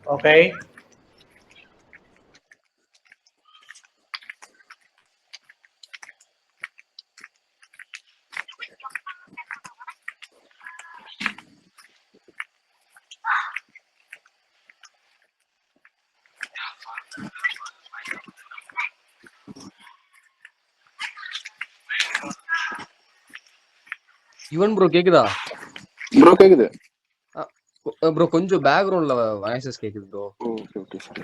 Okay. Yuvan bro கேக்குதா? Bro கேக்குது. Bro கொஞ்சம் பேக்ரவுண்ட்ல வாய்ஸஸ் கேக்குது bro. Okay okay sir.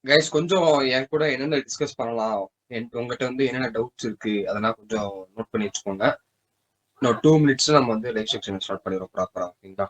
Guys கொஞ்சம் என் கூட என்னென்ன டிஸ்கஸ் பண்ணலாம், உங்ககிட்ட வந்து என்னென்ன டவுட்ஸ் இருக்கு அதெல்லாம் கொஞ்சம் நோட் பண்ணி வச்சுக்கோங்க. இன்னும் 2 minutes நம்ம வந்து லைவ் செக்ஷன் ஸ்டார்ட் பண்ணிடுறோம் ப்ராப்பரா. ஓகேங்களா?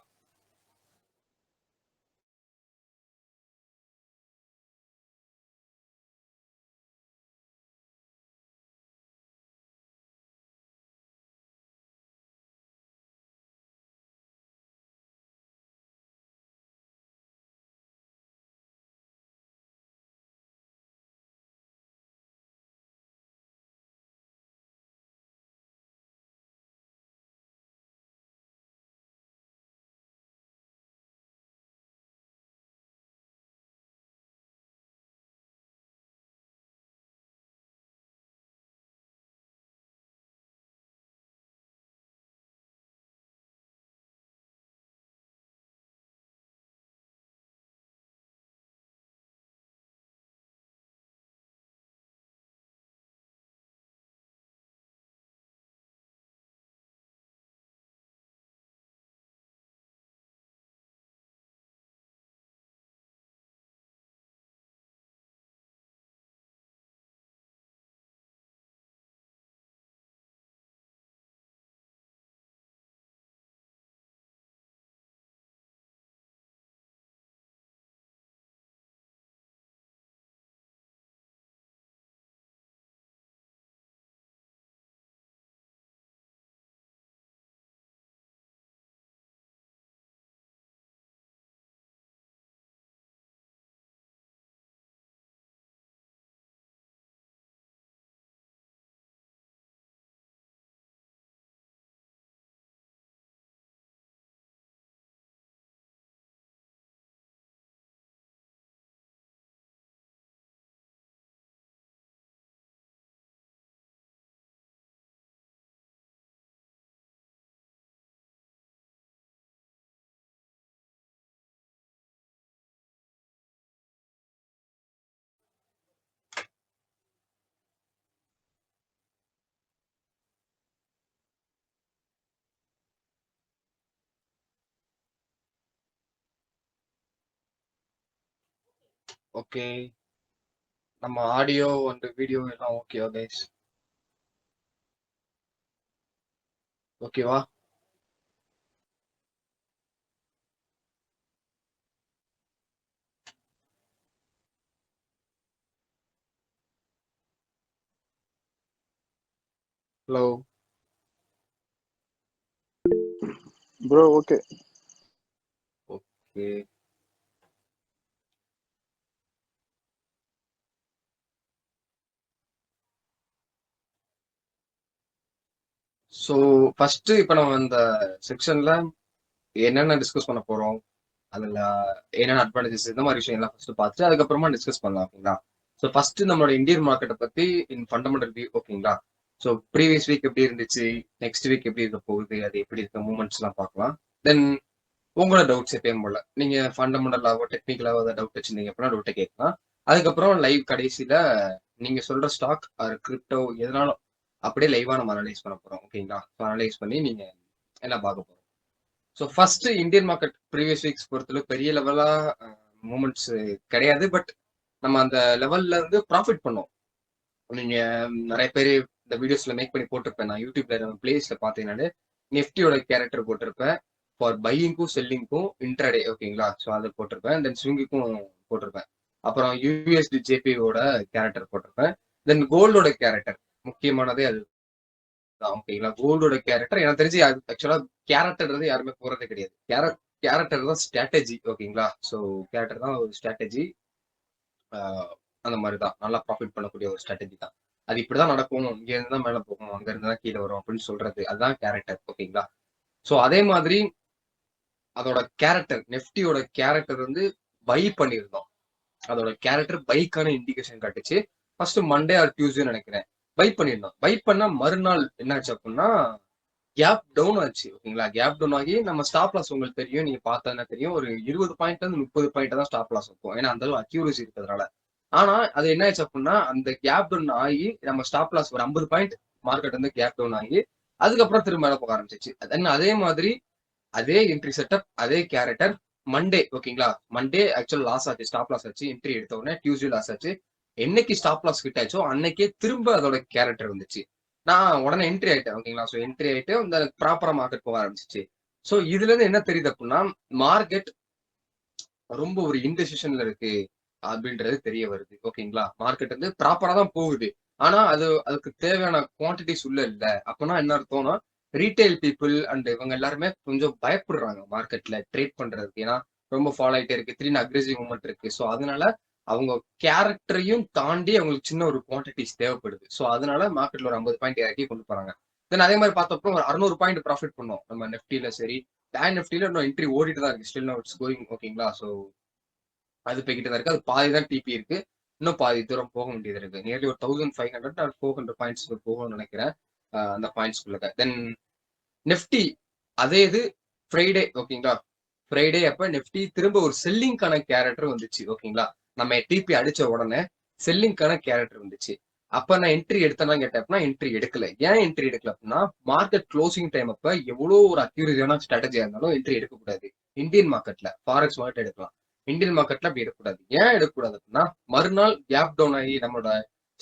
ஓகே, நம்ம ஆடியோ அண்ட் வீடியோ எல்லாம் ஓகேவா கைஸ்? ஓகேவா? Hello bro okay. Okay so first இப்போ நம்ம இந்த செக்ஷன்ல என்னென்ன டிஸ்கஸ் பண்ண போறோம், அதுல என்னென்ன அட்வான்டேஜஸ் இந்த மாதிரி விஷயம் எல்லாம் ஃபர்ஸ்ட் பார்த்துட்டு அதுக்கப்புறமா டிஸ்கஸ் பண்ணலாம். ஓகேங்களா? ஸோ ஃபர்ஸ்ட் நம்மளோட இந்தியன் மார்க்கெட்டை பத்தி இன் ஃபண்டமெண்டல் வியூ. ஓகேங்களா? ஸோ ப்ரீவியஸ் வீக் எப்படி இருந்துச்சு, நெக்ஸ்ட் வீக் எப்படி இருக்க போகுது, அது எப்படி இருக்க மூமெண்ட்ஸ் எல்லாம் பார்க்கலாம். தென் உங்களோட டவுட்ஸ் எப்பயும் போல நீங்க ஃபண்டமெண்டலாவோ டெக்னிக்கலாவோ ஏதாவது டவுட் வச்சிருந்தீங்க அப்படின்னா டவுட்டை கேட்கலாம். அதுக்கப்புறம் லைவ் கடைசியில நீங்க சொல்ற ஸ்டாக் ஆர் கிரிப்டோ எதனாலும் அப்படியே லைவா நம்ம அனலைஸ் பண்ண போறோம். ஓகேங்களா? அனலைஸ் பண்ணி நீங்க என்ன பார்க்க போறோம். So first Indian market previous weeks பொறுத்தளவு பெரிய லெவலா மூமெண்ட்ஸ் கிடையாது. பட் நம்ம அந்த லெவல்ல இருந்து ப்ராஃபிட் பண்ணோம். நீங்க நிறைய பேர் இந்த வீடியோஸ்ல மேக் பண்ணி போட்டிருப்பேன். நான் யூடியூப்ல நம்ம பிளேஸ்ல பாத்தீங்கன்னா நிஃப்டியோட கேரக்டர் போட்டிருப்பேன். ஃபார் பையிங்க்கும் செல்லிங்க்கும் இன்ட்ராடே. ஓகேங்களா? ஸோ அதை போட்டிருப்பேன். தென் ஸ்விங்கிக்கும் போட்டிருப்பேன். அப்புறம் யூஎஸ்டி ஜேபியோட கேரக்டர் போட்டிருப்பேன். தென் கோல்டோட கேரக்டர் முக்கியமானதே அது தான். ஓகேங்களா? கோல்டோட கேரக்டர் எனக்கு தெரிஞ்சு ஆக்சுவலா கேரக்டர் யாருமே போறதே கிடையாது. கேரக்டர் தான் ஸ்ட்ராட்டஜி. ஓகேங்களா? ஸோ கேரக்டர் தான் ஒரு ஸ்ட்ராட்டஜி. அந்த மாதிரி தான் நல்லா ப்ராஃபிட் பண்ணக்கூடிய ஒரு ஸ்ட்ராட்டஜி தான். அது இப்படிதான் நடக்கும், இங்க இருந்து தான் மேல போகும், அங்க இருந்து தான் கீழே வரும் அப்படின்னு சொல்றது அதுதான் கேரக்டர். ஓகேங்களா? ஸோ அதே மாதிரி அதோட கேரக்டர் நெஃப்டியோட கேரக்டர் வந்து பை பண்ணியிருந்தோம். அதோட கேரக்டர் பைக்கான இண்டிகேஷன் காட்டுச்சு. ஃபர்ஸ்ட் மண்டே ஆர் டியூஸ்டே நினைக்கிறேன் பை பண்ணியிருந்தோம். பை பண்ணா மறுநாள் என்னாச்சு அப்படின்னா கேப் டவுன் ஆச்சு. ஓகேங்களா? கேப் டவுன் ஆகி நம்ம ஸ்டாப் லாஸ் உங்களுக்கு தெரியும், நீங்க பார்த்தா தெரியும், ஒரு 20 பாயிண்ட்ல இருந்து 30 பாயிண்ட் தான் ஸ்டாப் லாஸ் இருக்கும். ஏன்னா அந்த அளவு அக்யூரசி இருக்கிறதுனால. ஆனா அது என்ன ஆச்சு அப்படின்னா அந்த கேப் டவுன் ஆகி நம்ம ஸ்டாப் லாஸ் ஒரு 50 பாயிண்ட் மார்க்கெட் வந்து கேப் டவுன் ஆகி அதுக்கப்புறம் திரும்ப மேல போக ஆரம்பிச்சிச்சு. அதே மாதிரி அதே என்ட்ரி செட்டப் அதே கேரக்டர் மண்டே. ஓகேங்களா? மண்டே ஆக்சுவல் லாஸ் ஆச்சு, ஸ்டாப் லாஸ் ஆச்சு. என்ட்ரி எடுத்த உடனே டியூஸ்டே லாஸ் ஆச்சு. என்னைக்கு ஸ்டாப் லாஸ் கிட்ட ஆச்சோ அன்னைக்கே திரும்ப அதோட கேரக்டர் வந்துச்சு. நான் உடனே என்ட்ரி ஆயிட்டேன். ஓகேங்களா? ஸோ என்ட்ரி ஆயிட்டு அந்த ப்ராப்பரா மார்க்கெட் போக ஆரம்பிச்சிச்சு. ஸோ இதுல இருந்து என்ன தெரியுது அப்படின்னா மார்க்கெட் ரொம்ப ஒரு இன்டெசிஷன்ல இருக்கு அப்படின்றது தெரிய வருது. ஓகேங்களா? மார்க்கெட் வந்து ப்ராப்பரா தான் போகுது. ஆனா அதுக்கு தேவையான குவான்டிட்டிஸ் உள்ள இல்ல. அப்பனா என்ன அர்த்தம்னா ரீட்டைல் பீப்புள் அண்ட் இவங்க எல்லாருமே கொஞ்சம் பயப்படுறாங்க மார்க்கெட்ல ட்ரேட் பண்றதுக்கு. ஏன்னா ரொம்ப ஃபாலோ ஆயிட்டே இருக்கு, திடீர்னு அக்ரெசிவ் மூவ்மெண்ட் இருக்கு. ஸோ அதனால அவங்க கேரக்டரையும் தாண்டி அவங்களுக்கு சின்ன ஒரு குவான்டிட்டிஸ் தேவைப்படுது. ஸோ அதனால மார்க்கெட்ல ஒரு 50 பாயிண்ட் இறக்கி கொண்டு போறாங்க. தென் அதே மாதிரி பார்த்தப்போ ஒரு 600 பாயிண்ட் ப்ராஃபிட் பண்ணோம் நம்ம நெஃப்டில. சரி, பேங்க் நிஃப்டில இன்னும் என்ட்ரி ஓடிட்டு தான் இருக்கு. Still no it's going. ஓகேங்களா? ஸோ அது போய்கிட்டு தான் இருக்கு. அது பாதி தான் டிபி இருக்கு. இன்னும் பாதி தூரம் போக வேண்டியது இருக்கு. நியர்லி ஒரு 1500 ஆர் 400 பாயிண்ட்ஸ் போகணும்னு நினைக்கிறேன். அந்த பாயிண்ட்ஸ்குள்ள. தென் நிஃப்டி அதே இது ஃப்ரைடே. ஓகேங்களா? ஃப்ரைடே அப்ப நிஃப்டி திரும்ப ஒரு செல்லிங்கான கேரக்டர் வந்துச்சு. ஓகேங்களா? நம்ம டிபி அடிச்ச உடனே செல்லிங்கான கேரக்டர் வந்துச்சு. அப்ப நான் என்ட்ரி எடுத்தேன்னா கேட்டப்பனா என்ட்ரி எடுக்கல. ஏன் என்ட்ரி எடுக்கல அப்படின்னா மார்க்கெட் க்ளோசிங் டைம் அப்ப எவ்வளவு ஒரு அக்யூரேட்டான ஸ்ட்ராட்டஜியா இருந்தாலும் என்ட்ரி எடுக்கக்கூடாது. இந்தியன் மார்க்கெட்ல ஃபாரெக்ஸ் மார்க்கெட் எடுக்கலாம். இந்தியன் மார்க்கெட்ல அப்படி எடுக்கக்கூடாது. ஏன் எடுக்கக்கூடாது அப்படின்னா மறுநாள் கேப் டவுன் ஆகி நம்மளோட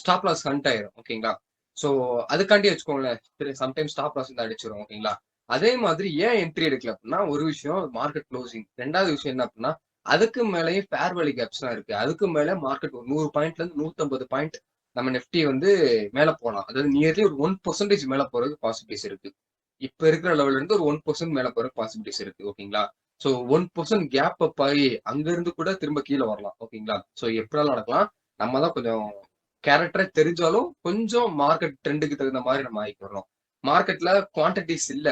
ஸ்டாப் லாஸ் ஹண்ட் ஆயிரும். ஓகேங்களா? சோ அதுக்காண்டி வச்சுக்கோங்களேன், சம்டைம்ஸ் ஸ்டாப் லாஸ் வந்து அடிச்சிரும். ஓகேங்களா? அதே மாதிரி ஏன் என்ட்ரி எடுக்கல அப்படின்னா ஒரு விஷயம் மார்க்கெட் க்ளோசிங். ரெண்டாவது விஷயம் என்ன அப்படின்னா அதுக்கு மேலேயே ஃபேர் வேல்யூ கேப்ஸ் எல்லாம் இருக்கு. அதுக்கு மேல மார்க்கெட் ஒரு 100 பாயிண்ட்ல இருந்து 150 பாயிண்ட் நம்ம நிஃப்டி வந்து மேல போகலாம். அதாவது நியர்லி ஒரு 1% மேல போறதுக்கு பாசிபிலிட்டிஸ் இருக்கு. இப்ப இருக்கிற லெவல்ல இருந்து ஒரு 1% மேல போறதுக்கு பாசிபிலிட்டிஸ் இருக்கு. ஓகேங்களா? சோ 1% கேப் அப் ஆகி அங்க இருந்து கூட திரும்ப கீழே வரலாம். ஓகேங்களா? சோ எப்படினாலும் நடக்கலாம். நம்ம தான் கொஞ்சம் கேரக்டரே தெரிஞ்சாலும் கொஞ்சம் மார்க்கெட் ட்ரெண்டுக்கு தகுந்த மாதிரி நம்ம ஆகிக்கிறோம். மார்க்கெட்ல குவான்டிட்டிஸ் இல்ல,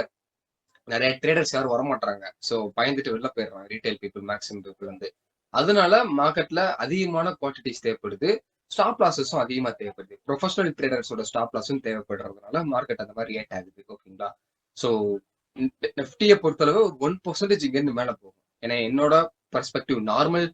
நிறைய ட்ரேடர்ஸ் யாரும் வரமாட்டாங்க. சோ பயந்துட்டு வெளில போயிடுறாங்க ரீட்டைல் பீப்புள், மேக்ஸிமம் பீப்புள் வந்து. அதனால மார்க்கெட்ல அதிகமான குவான்டிட்டிஸ் தேவைப்படுது. ஸ்டாப் லாஸஸும் அதிகமா தேவைப்படுது. ப்ரொஃபஷனல் ட்ரேடர்ஸோட ஸ்டாப் லாஸும் தேவைப்படுறதுனால மார்க்கெட் அந்த மாதிரி ரியாக்ட் ஆகுது. ஓகேங்களா? ஸோ நிஃப்டியை பொறுத்தளவு 1% இங்க இருந்து மேல போகும். ஏன்னா என்னோட பர்ஸ்பெக்டிவ் நார்மல்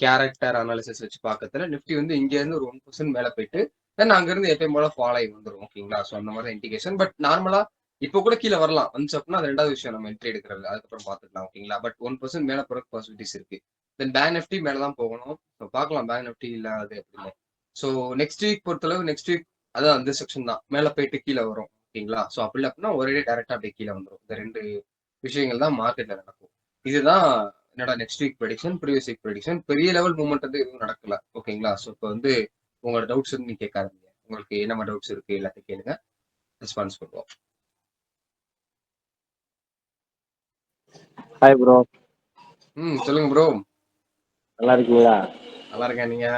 கேரக்டர் அனாலிசிஸ் வச்சு பார்க்கறதுல நிஃப்டி வந்து இங்க இருந்து ஒரு 1% மேல போயிட்டு தென் அங்க இருந்து எப்பயும் போல ஃபாலோ ஆகி வந்துடும். ஓகேங்களா? ஸோ அந்த மாதிரி இண்டிகேஷன். பட் நார்மலா இப்போ கூட கீழே வரலாம் வந்துச்சு அப்படின்னா அது ரெண்டாவது விஷயம், நம்ம என்ட்ரி எடுக்கிறது அதுக்கப்புறம் பார்த்துக்கலாம். ஓகேங்களா? பட் 1% மேல போறதுக்கு பாசிபிலிட்டிஸ் இருக்கு. தென் பேங்க் நிஃப்டி மேலதான் போகணும். ஸோ பார்க்கலாம் பேங்க் நிஃப்டி இல்லாது அப்படின்னு. ஸோ நெக்ஸ்ட் வீக் பொறுத்தளவு நெக்ஸ்ட் வீக் அதான் அந்த செக்ஷன் தான் மேல போயிட்டு கீழே வரும். ஓகேங்களா? ஸோ அப்படி அப்படின்னா ஒரே டேரக்டா அப்படியே கீழே வந்துடும். இந்த ரெண்டு விஷயங்கள் தான் மார்க்கெட்ல நடக்கும். இதுதான் என்னோட next week prediction. Previous week prediction பெரிய லெவல் மூவ்மெண்ட் வந்து எதுவும் நடக்கல. ஓகேங்களா? ஸோ இப்போ வந்து உங்களோட டவுட்ஸ் வந்து நீங்க கேட்க ஆரம்பிங்க. உங்களுக்கு என்ன டவுட்ஸ் இருக்கு எல்லாத்தையும் கேளுங்க, ரெஸ்பான்ஸ் பண்ணுவோம். Hi bro. சொல்லுங்க ப்ரோ. நல்லா இருக்கீங்களா? நல்லா இருக்கேன். நீங்க?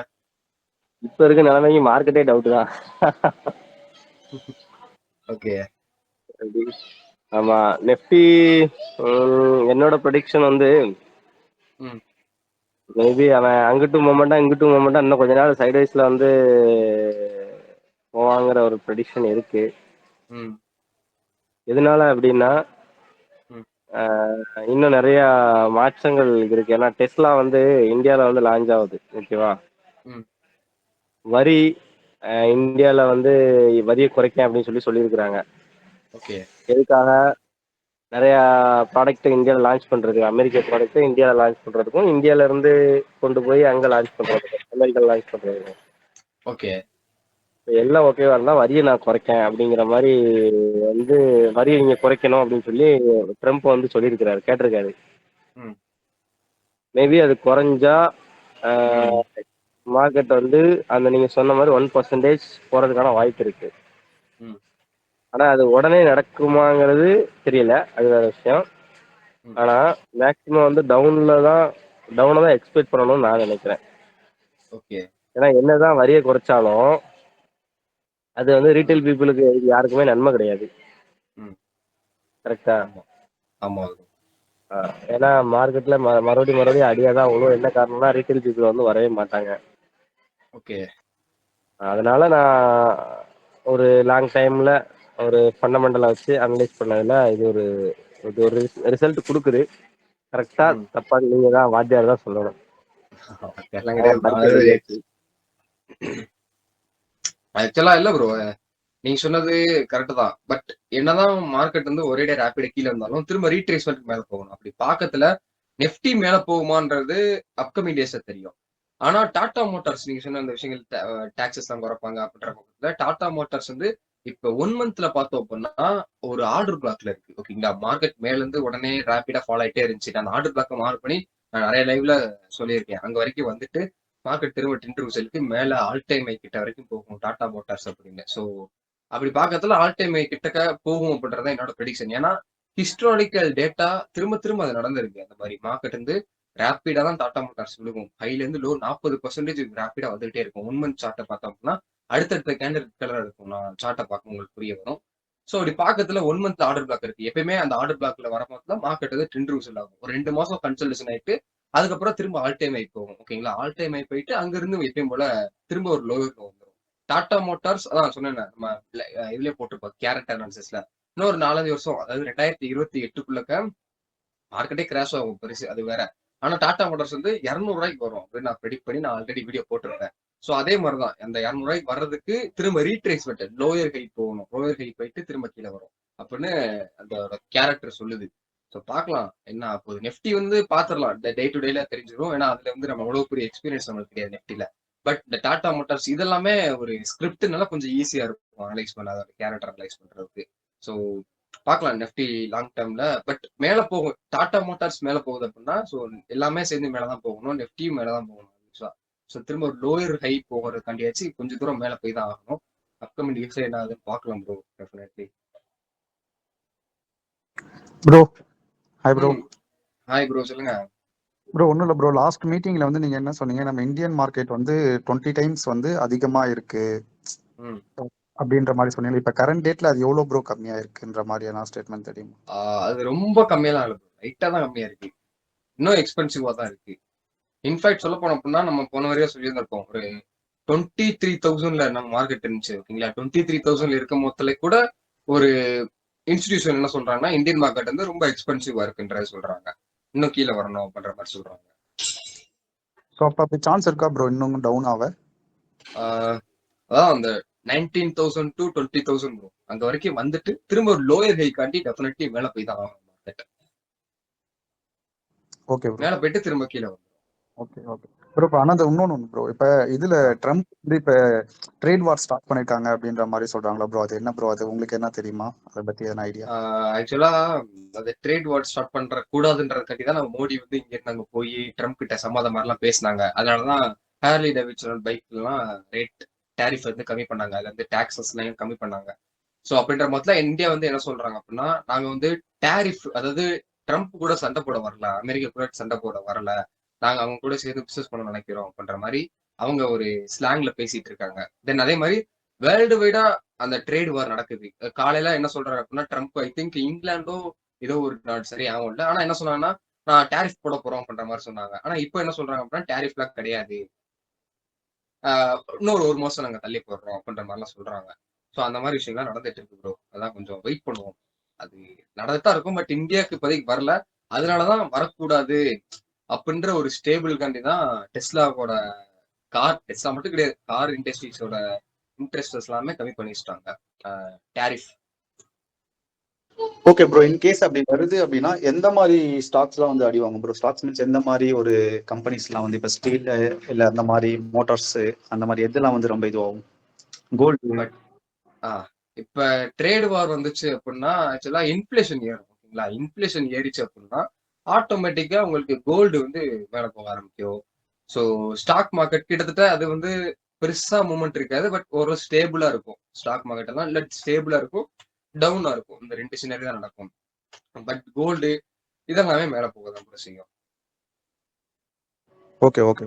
இப்ப இருக்க நிலைமைக்கு மார்க்கெட்டே டவுட் தான். ஓகே. ஆமா, நெஃப்டி என்னோட ப்ரெடிக்ஷன் வந்து ம் மேபி அவன் அங்கிட்டும் மொமெண்டா இங்கிட்டும் மொமெண்டா இன்னும் கொஞ்ச நாள் சைட்வைஸ்ல வந்து போவாங்கிற ஒரு ப்ரெடிக்ஷன் இருக்கு. ம் எதனால அப்படின்னா ம் இன்னும் நிறைய மாற்றங்கள் இருக்கு. ஏன்னா டெஸ்லா வந்து இந்தியாவில் வந்து லான்ச் ஆகுது. ஓகேவா? ம் வரி இந்தியாவில் வந்து வரியை குறைக்க அப்படின்னு சொல்லியிருக்கிறாங்க. ஓகே எதுக்காக? நிறையா ப்ராடக்ட் இந்தியாவில் லான்ச் பண்ணுறது, அமெரிக்க ப்ராடக்ட் இந்தியாவில் லான்ச் பண்ணுறதுக்கும், இந்தியாவில இருந்து கொண்டு போய் அங்கே லான்ச் பண்ணுறதுக்கும், அமெரிக்கா லான்ச் பண்ணுறதுக்கும் ஓகே எல்லாம் ஓகேவா இருந்தால் வரியை நான் குறைக்கேன் அப்படிங்கிற மாதிரி வந்து வரியை நீங்கள் குறைக்கணும் அப்படின்னு சொல்லி ட்ரம்ப் வந்து சொல்லியிருக்கிறாரு, கேட்டிருக்காரு. ம் மேபி அது குறைஞ்சா ம் மார்க்கெட் வந்து அந்த நீங்கள் சொன்ன மாதிரி 1% போகிறதுக்கான வாய்ப்பு இருக்குது. ம் ஆனால் அது உடனே நடக்குமாங்கிறது தெரியல, அது வேறு விஷயம். ம் ஆனால் மேக்ஸிமம் வந்து டவுனை தான் எக்ஸ்பெக்ட் பண்ணணும்னு நான் நினைக்கிறேன். ஓகே ஏன்னா என்னதான் வரியை குறைச்சாலும் அது வந்து ம் ரீட்டைல் பீப்புளுக்கு யாருக்குமே நன்மை கிடையாது. ம் கரெக்டா? ஆமா ஆமா ஏன்னா மார்க்கெட்டில் மறுபடியும் அடியாக தான் விழும். என்ன காரணம்னா ரீட்டைல் பீப்புள் வந்து வரவே மாட்டாங்க. ஓகே அதனால நான் ஒரு லாங் டைமில் ஒரு ஃபண்டமெண்டலை வச்சு அனலைஸ் பண்ணதில் இது ஒரு ரிசல்ட் கொடுக்குது. கரெக்டாக ம் தப்பாக நீங்கள் தான் வாத்தியார் தான் சொல்லணும். அதெல்லாம் கிடையாது. படிக்க வேண்டியாச்சு. ஆக்சுவலா இல்ல ப்ரோ, நீங்க சொன்னது கரெக்ட் தான். பட் என்னதான் மார்க்கெட் வந்து ஒரே டே ரேபிட கீழே இருந்தாலும் திரும்ப ரீட்ரேஸ்மெண்ட் மேல போகணும். அப்படி பாக்கத்துல நெஃப்டி மேல போகுமான்றது அப்கமிங் டேஸ்ல தெரியும். ஆனா டாடா மோட்டார்ஸ் நீங்க சொன்ன அந்த விஷயங்கள் டாக்ஸஸ் எல்லாம் குறைப்பாங்க அப்படின்ற பக்கத்துல டாடா மோட்டார்ஸ் வந்து இப்ப 1 மந்த்ல பார்த்தோம் அப்படின்னா ஒரு ஆர்டர் பிளாக்ல இருக்கு. ஓகேங்களா? மார்க்கெட் மேல இருந்து உடனே ரேபிடா ஃபாலோ ஆயிட்டே இருந்துச்சு. நான் அந்த ஆர்டர் பிளாக் மார்க் பண்ணி நான் நிறைய லைவ்ல சொல்லியிருக்கேன். அங்க வரைக்கும் வந்துட்டு மார்க்கெட் திரும்ப இன்டர்வியூசலுக்கு மேல ஆல் டைம் ஐ கிட்ட வரைக்கும் போகும் டாடா மோட்டார்ஸ் அப்படின்னு. ஸோ அப்படி பார்க்கறதுல ஆல் டைம் ஐ கிட்டக்க போகும் அப்படின்றத என்னோட ப்ரெடிக்ஷன். ஏன்னா ஹிஸ்டாரிக்கல் டேட்டா திரும்ப திரும்ப அது நடந்திருக்கு. அந்த மாதிரி மார்க்கெட் வந்து ரேப்பிடா தான் டாடா மோட்டார்ஸ் விழுகும். ஹைல இருந்து லோ 40% ரேப்பிடா வந்துகிட்டே இருக்கும். 1 மந்த் சார்ட்டை பார்த்தோம் அப்படின்னா அடுத்தடுத்த கேண்டல் கலர் இருக்கும். நான் சார்ட்டை பார்க்க உங்களுக்கு புரிய வரும். ஸோ அப்படி பார்க்கறதுல 1 மந்த் ஆர்டர் பிளாக் இருக்கு. எப்பயுமே அந்த ஆர்டர் பிளாக்ல வர மாதிரி மார்க்கெட் வந்து ட்ரெண்ட் ரிவர்சல் ஆகும். ஒரு 2 மாசம் கன்சல்டேஷன் ஆயிட்டு அதுக்கப்புறம் திரும்ப ஆல் டைம் ஐ போகும். ஓகேங்களா? ஆல் டைம் ஐ போயிட்டு அங்கிருந்து எப்பயும் போல திரும்ப ஒரு லோயர் வந்துடும். டாடா மோட்டார்ஸ் அதான் சொன்னேன், நம்ம இதுலயே போட்டிருப்போம் கேரட் அனாலிசிஸ்ல இன்னும் ஒரு 4-5 வருஷம், அதாவது 2028க்குள்ளக்க மார்க்கெட்டே கிராஷ் ஆகும் பெருசு, அது வேற. ஆனா டாடா மோட்டார்ஸ் வந்து 200 வரும் அப்படின்னு நான் ப்ரெடிக்ட் பண்ணி நான் ஆல்ரெடி வீடியோ போட்டிருப்பேன். ஸோ அதே மாதிரிதான் அந்த 200 வர்றதுக்கு திரும்ப ரீட்ரேஸ்மெண்ட் லோயர் ஹை போகணும். லோயர் ஹை போயிட்டு திரும்ப கீழே வரும் அப்படின்னு அந்த கேரக்டர் சொல்லுது. ஸோ பார்க்கலாம் என்ன ஆகுது. நெஃப்டி வந்து பாத்திரலாம் டே டு டேல தெரிஞ்சிடும். ஏன்னா அதுல வந்து நம்ம அவ்வளவு பெரிய எக்ஸ்பீரியன்ஸ் நம்மளுக்கு கிடையாது நெஃப்டில. பட் இந்த டாடா மோட்டார்ஸ் இதெல்லாமே ஒரு ஸ்கிரிப்ட்னால கொஞ்சம் ஈஸியா இருக்கும் அனலைஸ் பண்ண, அதோட கேரக்டர் அனலைஸ் பண்றதுக்கு. ஸோ பார்க்கலாம் நெஃப்டி லாங் டேர்ம்ல. பட் மேல போகும். டாடா மோட்டார்ஸ் மேல போகுது அப்படின்னா ஸோ எல்லாமே சேர்ந்து மேலதான் போகணும். நெஃப்டியும் மேலதான் போகணும். ஸோ திரும்ப ஒரு லோயர் ஹை போகிறதுக்காண்டியாச்சு கொஞ்சம் தூரம் மேல போய் தான் ஆகணும். அப்கமிங் டேஸ்ல என்ன ஆகுதுன்னு பார்க்கலாம் bro. Definitely. Bro hi bro. Hi bro, சொல்லுங்க. ப்ரோ ஒன்றும் இல்லை ப்ரோ, லாஸ்ட் மீட்டிங்ல வந்து நீங்க என்ன சொன்னீங்க, நம்ம இந்தியன் மார்க்கெட் வந்து 20 டைம்ஸ் வந்து அதிகமா இருக்கு ம் அப்படின்ற மாதிரி சொன்னீங்க. இப்ப கரண்ட் டேட்ல அது எவ்வளவு ப்ரோ கம்மியா இருக்குன்ற மாதிரியான ஸ்டேட்மெண்ட் தெரியுமா? அது ரொம்ப கம்மியெல்லாம் இல்லை ப்ரோ, லைட்டா தான் கம்மியா இருக்கு. இன்னும் எக்ஸ்பென்சிவா தான் இருக்கு. இன்ஃபேக்ட் சொல்ல போனோம் அப்படின்னா நம்ம போன வரையா சொல்லியிருந்திருப்போம் ஒரு 23,000ல நம்ம மார்க்கெட் இருந்துச்சு. ஓகேங்களா? 23,000ல இருக்கும் போதுல கூட ஒரு இன்ஸ்டிடியூஷன் என்ன சொல்றாங்கன்னா இந்தியன் மார்க்கெட் வந்து ரொம்ப எக்ஸ்பென்சிவா இருக்குன்றத சொல்றாங்க. இன்னும் கீழே வரணும் அப்படின்ற மாதிரி சொல்றாங்க. ஸோ அப்போ அப்படி சான்ஸ் இருக்கா ப்ரோ இன்னும் டவுன் ஆக? அதான் அந்த 19,000 to 20,000 ப்ரோ அங்க வரைக்கும் வந்துட்டு திரும்ப ஒரு லோயர் ஹை காட்டி டெஃபினெட்லி மேல போய் தான் ஆகணும் மார்க்கெட். Okay bro. மேல போயிட்டு திரும்ப கீழே வரும். Okay okay bro. இப்போ ஆனால் இன்னொன்று ப்ரோ, இப்போ இதுல ட்ரம்ப் வந்து இப்போ ட்ரேட் வார் ஸ்டார்ட் பண்ணிருக்காங்க அப்படின்ற மாதிரி சொல்றாங்களா ப்ரோ? அது என்ன ப்ரோ? அது உங்களுக்கு என்ன தெரியுமா அதை பத்தி எதனா ஐடியா? ஆக்சுவலா அந்த ட்ரேட் வார் ஸ்டார்ட் பண்ற கூடாதுன்றதுக்காண்டி தான் நம்ம மோடி வந்து இங்க இருந்து அங்க போய் ட்ரம்ப் கிட்ட சமாதம் மாதிரிலாம் பேசினாங்க. அதனாலதான் ஹேர்லி டேவிட்சன் பைக் எல்லாம் ரேட் டேரிஃப் வந்து கம்மி பண்ணாங்க. அதுல இருந்து டாக்ஸஸ் எல்லாம் கம்மி பண்ணாங்க. சோ அப்படின்ற மொத்தத்துல இந்தியா வந்து என்ன சொல்றாங்க அப்படின்னா நாங்க வந்து டேரிஃப், அதாவது ட்ரம்ப் கூட சண்டை போட வரல, அமெரிக்கா கூட சண்டை போட வரல, நாங்க அவங்க கூட சேர்ந்து பிசினஸ் பண்ண நினைக்கிறோம் அப்படின்ற மாதிரி அவங்க ஒரு ஸ்லாங்ல பேசிட்டு இருக்காங்க. தென் அதே மாதிரி வேர்ல்டு வைடா அந்த ட்ரேட் வார் நடக்குது. காலையில என்ன சொல்றாரு அப்படின்னா ட்ரம்ப், ஐ திங்க் இங்கிலாண்டோ ஏதோ ஒரு நாடு சரி ஆகும் இல்ல. ஆனா என்ன சொன்னாங்கன்னா நான் டேரிஃப் போட போறோம் அப்படின்ற மாதிரி சொன்னாங்க. ஆனா இப்போ என்ன சொல்றாங்க அப்படின்னா டேரிஃப்லாம் கிடையாது, இன்னொரு 1 மாசம் நாங்க தள்ளி போடுறோம் அப்படின்ற மாதிரிலாம் சொல்றாங்க. ஸோ அந்த மாதிரி விஷயங்கள்லாம் நடந்துட்டு இருக்கு ப்ரோ. அதான் கொஞ்சம் வெயிட் பண்ணுவோம். அது நடந்துதான் இருக்கும். பட் இந்தியாவுக்கு இப்போதைக்கு வரல. அதனாலதான் வரக்கூடாது அப்படின்ற ஒரு ஸ்டேபிள் காண்டி தான் டெஸ்லாவோட டெஸ்லா மட்டும் கிடையாது, கார் இண்டஸ்ட்ரீஸோட இன்ட்ரெஸ்ட் எல்லாமே கம்மி பண்ணி வச்சுட்டாங்க tariff. Okay bro, in case அப்படி வருது அப்படின்னா எந்த மாதிரி ஸ்டாக்ஸ்லாம் வந்து அடிவாங்க ப்ரோ? ஸ்டாக்ஸ் மீன்ஸ் எந்த மாதிரி ஒரு கம்பெனிஸ்லாம் வந்து இப்போ ஸ்டீல் இல்ல அந்த மாதிரி மோட்டார்ஸ் அந்த மாதிரி எதெல்லாம் வந்து ரொம்ப இதுவாகும்? கோல்டு. பட் இப்ப ட்ரேட் வார் வந்துச்சு அப்படின்னா ஆக்சுவலா இன்ஃபிளேஷன் ஏறும். ஓகேங்களா, இன்ஃபிளேஷன் ஏறிச்சு அப்படின்னா ஆட்டோமேட்டிக்கா உங்களுக்கு கோல்டு வந்து மேல போக ஆரம்பிக்கும். ஸோ ஸ்டாக் மார்க்கெட் கிட்டத்தட்ட அது வந்து பெருசா மூவ்மெண்ட் இருக்காது. பட் ஒரு ஸ்டேபிளா இருக்கும். ஸ்டாக் மார்க்கெட் எல்லாம் இல்ல ஸ்டேபிளா இருக்கும், டவுனா இருக்கும். இந்த 2 சினரி தான் நடக்கும். பட் கோல்டு இதெல்லாமே மேல போக தான் செய்யும். ஓகே ஓகே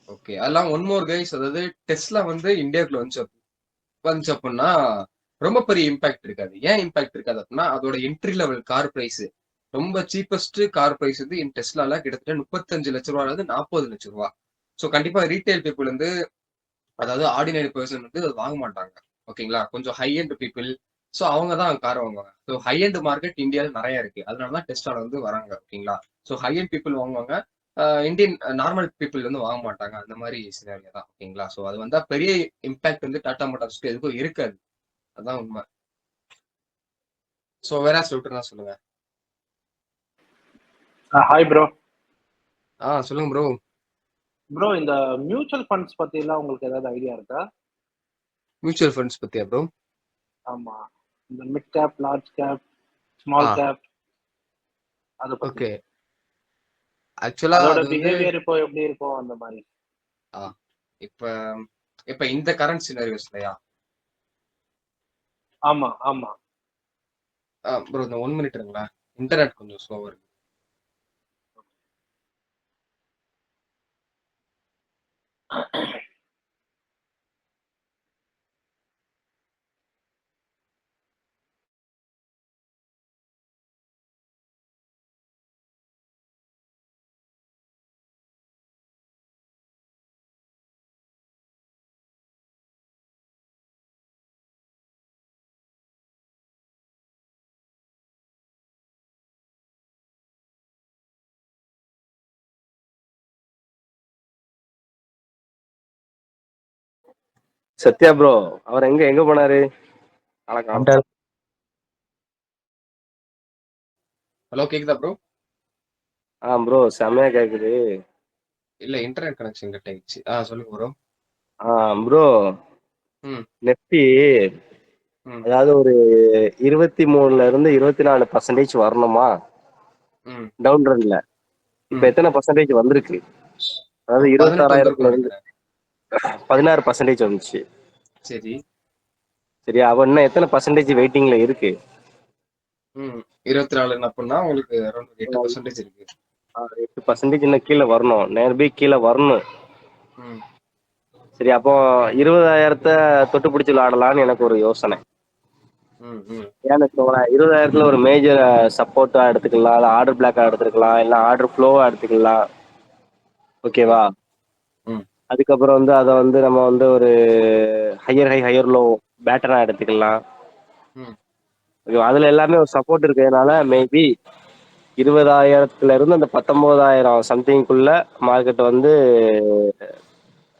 ஓகே, அதெல்லாம் ஒன் மோர் கைஸ். அதாவது டெஸ்லா வந்து இந்தியாவுக்குள்ள வந்துச்சு அப்படின்னா ரொம்ப பெரிய இம்பாக்ட் இருக்காது. ஏன் இம்பாக்ட் இருக்காது அப்படின்னா அதோட என்ட்ரி லெவல் கார் பிரைஸ், ரொம்ப சீப்பஸ்ட் கார் பிரைஸ் வந்து டெஸ்லால கிட்டத்தட்ட 35 லட்ச ரூபாய் 40 லட்ச ரூபாய். ஸோ கண்டிப்பா ரீட்டைல் பீப்புள் வந்து, அதாவது ஆர்டினரி பர்சன் வந்து அது வாங்க மாட்டாங்க. ஓகேங்களா, கொஞ்சம் ஹை எண்ட் பீப்புள், ஸோ அவங்க தான் கார் வாங்குவாங்க. ஸோ ஹை எண்ட் மார்க்கெட் இந்தியாவில் நிறைய இருக்கு. அதனால தான் டெஸ்லால வந்து வராங்க. ஓகேங்களா, ஸோ ஹை எண்ட் பீப்புள் வாங்குவாங்க, இந்தியன் நார்மல் பீப்புள் வந்து வாங்க மாட்டாங்க. அந்த மாதிரி சினாரியோ தான். ஓகேங்களா, ஸோ அது வந்தா பெரிய இம்பாக்ட் வந்து டாடா மோட்டார்ஸ்க்கு எதுக்கும் இருக்காது. அதான் உண்மை. ஸோ வேற சொல்லிட்டு சொல்லுங்க. Hi bro. சொல்லுங்க ப்ரோ. ப்ரோ, இந்த மியூச்சுவல் ஃபண்ட்ஸ் பத்தி எல்லாம் உங்களுக்கு ஏதாவது ஐடியா இருக்கா? மியூச்சுவல் ஃபண்ட்ஸ் பத்தியா ப்ரோ? ஆமா, இந்த mid cap, large cap, small cap, அத பத்தி. ஓகே, ஆக்சுவலா அதோட அது வந்து பிஹேவியர் இப்போ எப்படி இருக்கும் அந்த மாதிரி? இப்ப இப்ப இந்த கரண்ட் சினாரியோஸ்லயா? ஆமா ஆமா. ப்ரோ இந்த 1 மினிட் இருங்களா, இன்டர்நெட் கொஞ்சம் ஸ்லோவா இருக்கு. சத்யா ப்ரோ, அவர் எங்க போனாரு? வணக்கம். ஹலோ, கேக்குதா ப்ரோ? ப்ரோ செம்மையா கேக்குது. இல்ல இன்டர்நெட் கனெக்ஷன் கட் ஆயிடுச்சு. சொல்லுங்க ப்ரோ. ப்ரோ ம் நெஃப்டி ம் அதாவது ஒரு 23ல இருந்து 24% வரணுமா ம் டவுன் ரன்ல? இப்ப ம் எத்தனை பர்சன்டேஜ் வந்திருக்கு? அதாவது 18 26,000ல வந்திருக்கும்னு இருந்து நினைக்கிறேன். 16% வந்துச்சு. சரி. சரியா, அவ இன்னும் எத்தனை பர்சன்டேஜ் வெயிட்டிங்ல இருக்கு? 24 அப்படின்னா உங்களுக்கு அரௌண்ட் 8% இருக்கு. 8% இன்னும் கீழே வரணும், நேர்பி கீழே வரணும். ம் சரி, அப்போ 20,000 தொட்டு பிடிச்சி விளையாடலான்னு எனக்கு ஒரு யோசனை. ம் ம் ஏன்னு வச்சுக்கோங்களேன், 20,000 ஒரு மேஜர் சப்போர்ட்டா எடுத்துக்கலாம், இல்லை ஆர்டர் பிளாக்கா எடுத்துக்கலாம், இல்லை ஆர்டர் ஃப்ளோவா எடுத்துக்கலாம். ஓகே. ஓகேவா? ம் அதுக்கப்புறம் வந்து அதை வந்து நம்ம வந்து ஒரு ஹையர் ஹையர் லோ பேட்டரா எடுத்துக்கலாம். ம் ஓகேவா? அதுல எல்லாமே ஒரு சப்போர்ட் இருக்கிறதுனால மேபி 20,000ல இருந்து அந்த 19,000 சம்திங்குள்ள மார்க்கெட் வந்து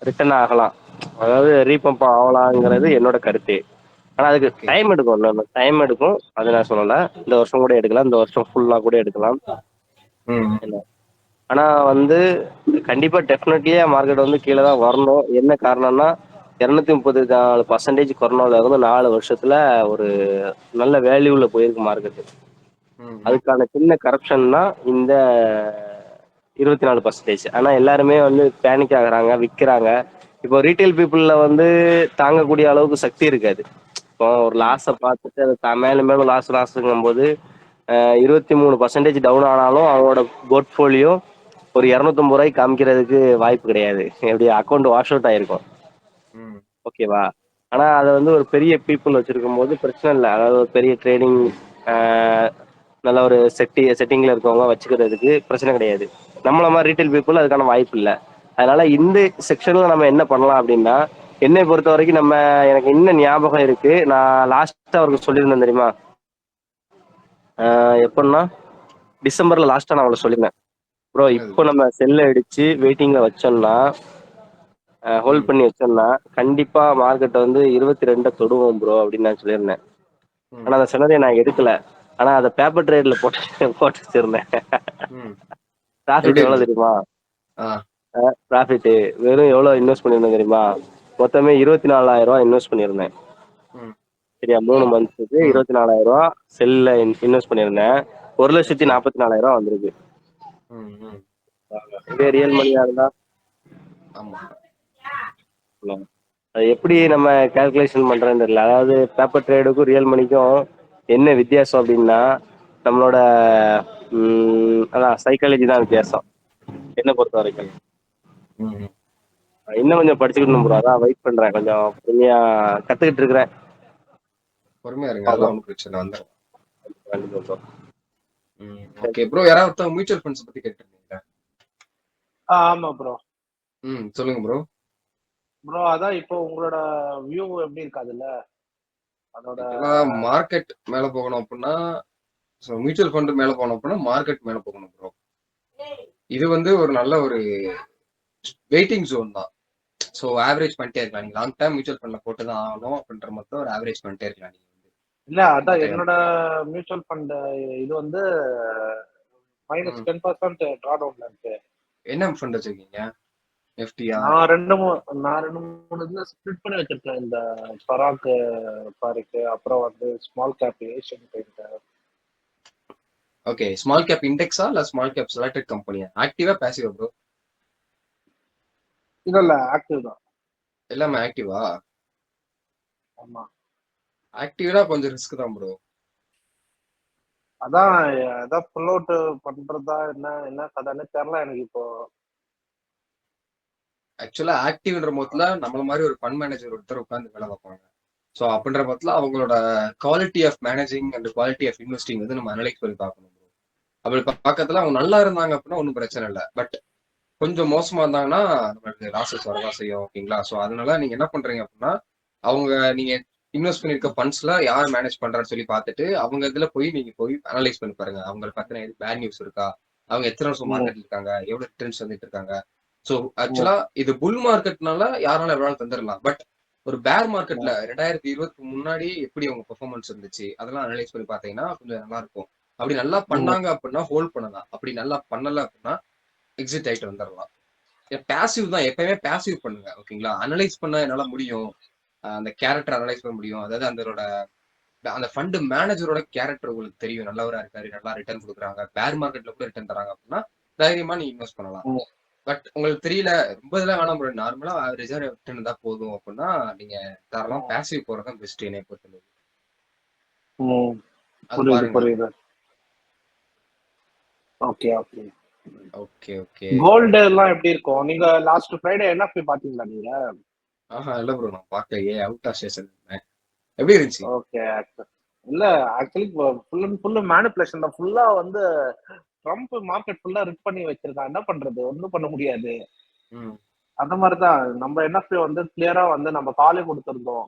ரிட்டர்ன் ஆகலாம், அதாவது ரீபம்ப் ஆகலாங்கிறது என்னோட கருத்து. ஆனா அதுக்கு ஓகே. டைம் எடுக்கும், டைம் எடுக்கும். அது நான் சொல்லல, இந்த வருஷம் கூட எடுக்கலாம், இந்த வருஷம் ஃபுல்லா கூட எடுக்கலாம். ம் ஆனா வந்து கண்டிப்பா டெஃபினெட்லியா மார்க்கெட் வந்து கீழே தான் வரணும். என்ன காரணம்னா 234% கொரோனால இருந்து 4 வருஷத்துல ஒரு நல்ல வேல்யூல போயிருக்கு மார்க்கெட். ம் ம் அதுக்கான சின்ன கரெக்ஷன் தான் இந்த 24%. ஆனா எல்லாருமே வந்து பேனிக் ஆகுறாங்க, விற்கிறாங்க. இப்போ ரீட்டைல் பீப்புள்ல வந்து தாங்கக்கூடிய அளவுக்கு சக்தி இருக்காது. இப்போ ஒரு ம் லாஸை பார்த்துட்டு அதை மேலும் மேலும் லாஸுங்கும் போது 23% டவுன் ஆனாலும் அவங்களோட போர்ட்ஃபோலியோ ஒரு 250 ரூபாய்க்கு காமிக்கிறதுக்கு வாய்ப்பு கிடையாது. எப்படி அக்கௌண்ட் வாஷ் அவுட் ஆயிருக்கும். ம் ஓகேவா? ஆனா அதை வந்து ஒரு பெரிய பீப்புள் வச்சிருக்கும் போது பிரச்சனை இல்லை. அதாவது ஒரு பெரிய ட்ரேடிங் நல்ல ஒரு செட்டிங்ல இருக்கவங்க வச்சுக்கிறதுக்கு பிரச்சனை கிடையாது. நம்மள மாதிரி ரீட்டைல் பீப்புள் அதுக்கான வாய்ப்பு இல்லை. அதனால இந்த செக்ஷன்ல நம்ம என்ன பண்ணலாம் அப்படின்னா, என்னை பொறுத்த வரைக்கும் எனக்கு இன்னும் ஞாபகம் இருக்கு. நான் லாஸ்டா அவருக்கு சொல்லியிருந்தேன் தெரியுமா? எப்படின்னா டிசம்பர்ல லாஸ்டா நான் அவளை சொல்லியிருந்தேன், ப்ரோ என்னது இப்போ ப்ரோ? நம்ம செல்ல அடிச்சு வெயிட்டிங்ல வச்சோம்னா, ஹோல்ட் ம் பண்ணி வச்சோம்னா கண்டிப்பா மார்க்கெட் வந்து 22 தொடுவோம் ப்ரோ அப்படின்னு நான் சொல்லியிருந்தேன். ம் ஆனா அந்த சொன்னதை நான் எடுக்கல. ஆனா அதை பேப்பர் ட்ரேட்ல போட்டு வச்சிருந்தேன். ம் ப்ராஃபிட் எப்படி எவ்வளவு இருந்தது? தெரியுமா? ஆ ப்ராஃபிட் வெறும் எவ்வளவு இன்வெஸ்ட் பண்ணியிருந்தேன் தெரியுமா? மொத்தமே 24,000 இன்வெஸ்ட் பண்ணியிருந்தேன். ம் சரியா? 3 மந்த்ஸுக்கு ம் 24,000 செல்ல இன்வெஸ்ட் பண்ணியிருந்தேன். ஓகே. 1,40,000 வந்திருக்கு. ம் ம் இதே ரியல் மணியா இருந்தா ஆமா. அது எப்படி நம்ம கால்குலேஷன் பண்றேன்னு தெரியல. அதாவது பேப்பர் ட்ரேடுக்கும் ரியல் மணிக்கும் என்ன வித்தியாசம் அப்படின்னா, நம்மளோட அதான் சைக்காலஜி தான் வித்தியாசம் என்ன பொறுத்த ஓகே. வரைக்கும். ம் ம் இன்னும் கொஞ்சம் படிச்சுக்கணும் ப்ரோ. அதான் வெயிட் பண்றேன், கொஞ்சம் பொறுமையா கத்துக்கிட்டு இருக்கிறேன். பொறுமையா இருங்க, அதெல்லாம் பார்ப்போம். ஒன்றும் பிரச்சனை இல்லை, வந்துடும். கண்டிப்பா bro. Okay bro. யாராவது ஒருத்தவங்க மியூச்சுவல் ஃபண்ட்ஸ் பத்தி கேட்டிருந்தீங்க. ஆமா ப்ரோ. சொல்லுங்க ப்ரோ. ப்ரோ அதான் இப்போ உங்களோட வியூ எப்படி இருக்காதுல்ல அதோட. ஆக்சுவலா மார்க்கெட் மேல போகணும் அப்படின்னா, ஸோ மியூச்சுவல் ஃபண்ட் மேல போகணும் அப்படின்னா மார்க்கெட் மேல போகணும் ப்ரோ. இது வந்து ஒரு நல்ல ஒரு வெயிட்டிங் ஜோன் தான். ஸோ ஆவரேஜ் பண்ணிட்டே இருக்கலாம். நீங்க லாங் டேர்ம் மியூச்சுவல் ஃபண்ட்ல போட்டு தான் ஆகணும் அப்படின்ற மொத்தம் ஒரு ஆவரேஜ் பண்ணிட்டே இருக்கலாம் நீங்க வந்து. இல்ல அதான் பட் என்னோட மியூச்சுவல் ஃபண்ட் இது வந்து ம் -10% டிரா டவுன்ல இருக்கு. என்ன ஃபண்ட் வச்சிருக்கீங்க? எஃப்டியா? நான் ரெண்டு மூணு இதுல ஸ்ப்ளிட் பண்ணி வச்சிருக்கேன். இந்த பராக் பாருக்கு, அப்புறம் வந்து small cap Asian paint. Okay. Small cap இண்டெக்ஸா இல்ல ஸ்மால் கேப் செலக்டட் கம்பெனியா? ஆக்டிவா பாசிவா ப்ரோ? இல்ல ஆக்டிவ் தான். எல்லாமே ஆக்டிவா? ஆமா. ஆக்டிவ்னா கொஞ்சம் ரிஸ்க் தான் ப்ரோ. அதான் அதான் புல் அவுட் பண்றதா என்ன என்ன கதைன்னு தெரியல எனக்கு இப்போ. ஆக்சுவலா ஆக்டிவ்ன்ற மொத்தத்துல நம்மள மாதிரி ஒரு ஃபண்ட் மேனேஜர் ஒருத்தர் உட்காந்து வேலை பார்ப்பாங்க. ஸோ அப்படின்ற மொத்தத்துல அவங்களோட quality of managing and quality of investing வந்து நம்ம அனலைஸ் பண்ணி பார்க்கணும் bro. அப்படி பார்க்கறதுல அவங்க நல்லா இருந்தாங்க அப்படின்னா ஒன்றும் பிரச்சனை இல்லை. பட் கொஞ்சம் மோசமா இருந்தாங்கன்னா நம்மளுக்கு லாசஸ் வரதான் செய்யும். ஓகேங்களா? ஸோ அதனால நீங்க என்ன பண்றீங்க அப்படின்னா, அவங்க நீங்க இன்வெஸ்ட் பண்ணிருக்க ஃபண்ட்ஸ்ல யார் மேனேஜ் பண்றான்னு சொல்லி பார்த்துட்டு அவங்க இதுல நீங்க போய் அனலைஸ் பண்ணி பாருங்க. அவங்களை பத்தின பேட் நியூஸ் இருக்கா, அவங்க எத்தனை வருஷம் ம், மார்க்கெட்ல இருக்காங்க, எவ்வளவு ரிட்டர்ன்ஸ் வந்துட்டு இருக்காங்க. ஸோ ம், ஆக்சுவலா இது புல் மார்க்கெட்னால யாராலும் எவ்வளவு தந்துடலாம். பட் ஒரு பேர் மார்க்கெட்ல ம், 2020 முன்னாடி எப்படி அவங்க பெர்ஃபார்மன்ஸ் இருந்துச்சு அதெல்லாம் அனலைஸ் பண்ணி பார்த்தீங்கன்னா கொஞ்சம் நல்லா இருக்கும். அப்படி நல்லா ம், பண்ணாங்க அப்படின்னா ஹோல்ட் பண்ணலாம். அப்படி நல்லா பண்ணல அப்படின்னா எக்ஸிட் ஆயிட்டு வந்துடலாம். பேசிவ் தான், எப்பயுமே பேசிவ் பண்ணுங்க. ஓகேங்களா? அனலைஸ் பண்ண என்னால முடியும். அந்த கேரக்டர் அனலைஸ் பண்ண முடியும். அதாவது அந்த ஃபண்ட் மேனேஜரோட கேரக்டர் உங்களுக்கு தெரியும். நல்லவரா இருக்காரு, நல்லா ரிட்டர்ன் கொடுக்குறாங்க, பேர் மார்க்கெட்ல கூட ரிட்டர்ன் தராங்க அப்படின்னா தைரியமா நீங்க இன்வெஸ்ட் பண்ணலாம். ம், பட் உங்களுக்கு தெரியல, ரொம்ப இதெல்லாம் வேணாம் ப்ரோ, நார்மலா ஆவரேஜா ரிட்டர்ன் இருந்தா போதும் அப்படின்னா நீங்க தாராளம் பேசிவ் போறதான் பெஸ்ட் என்னை பொறுத்தளவு. ம். அது புரியுது பாருங்க. புரியுது. Okay okay. Okay okay. Gold எல்லாம் எப்படி இருக்கும்? நீங்க லாஸ்ட் ஃப்ரைடே என்எஃப்பி பாத்தீங்களா நீங்க? இல்ல ப்ரோ, நான் பார்க்கலையே, அவுட் ஆஃப் ஸ்டேஷன். எப்படி இருந்துச்சு? ஓகே. இல்ல actually full and full manipulation தான். ஃபுல்லா வந்து ட்ரம்ப் மார்க்கெட் ஃபுல்லா ரிக் பண்ணி வச்சிருக்கான். என்ன பண்றது? ஒண்ணும் பண்ண முடியாது. ம் அந்த மாதிரிதான் நம்ம என்எஃப்பி வந்து கிளியரா வந்து நம்ம காலே கொடுத்திருந்தோம்.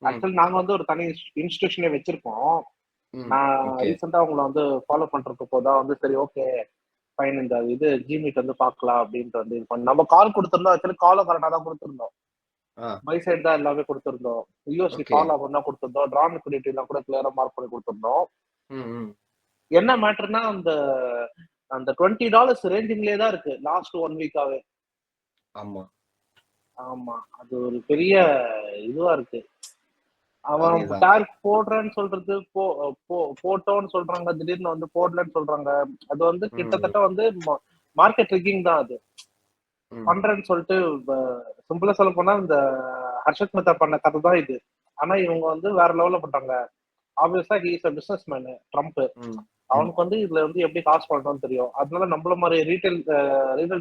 ம் ஆக்சுவலி நாங்க வந்து ஒரு தனி இன்ஸ்டிடியூஷனே வச்சிருக்கோம். ம் நான் ஓகே. ரீசெண்டா உங்களை வந்து ஃபாலோ பண்றதுக்கு தான் வந்து சரி ஓகே ஃபைன் இந்த இது ஜிமீட் வந்து பார்க்கலாம் அப்படின்ட்டு வந்து இது பண்ணி நம்ம கால் கொடுத்திருந்தோம். ஆக்சுவலி காலும் கரெக்டாக தான் கொடுத்திருந்தோம். ஆ பை சைடு தான் எல்லாமே கொடுத்திருந்தோம். USD okay. கால் ஆகும் தான் கொடுத்திருந்தோம். ட்ரா லிக்விடிட்டி எல்லாம் கூட கிளியரா மார்க் பண்ணி கொடுத்திருந்தோம். ம் என்ன மேட்டர்னா அந்த அந்த $20 ரேஞ்சிங்லேயே தான் இருக்கு லாஸ்ட் 1 வீக்காவே. ஆமா. ஆமா அது ஒரு பெரிய இதுவா இருக்கு. அவன் அதேதான். டார்க் போடுறேன்னு சொல்றது போட்டோன்னு சொல்றாங்க, திடீர்னு வந்து போடலன்னு சொல்றாங்க. அது வந்து ம் கிட்டத்தட்ட வந்து மார்க்கெட் ரிக்கிங் தான் அது. ம் பண்றேன்னு சொல்லிட்டு சிம்பிளா சொல்ல போனா இந்த ஹர்ஷத் மெத்தா பண்ண கதை தான் இது. ஆனா இவங்க வந்து வேற லெவல்ல பண்றாங்க. ஆப்வியஸா he is a businessman Trump. ம் ம் அவனுக்கு வந்து இதுல வந்து எப்படி காசு பண்ணணும்னு தெரியும். அதனால நம்மள மாதிரி ரீட்டைல்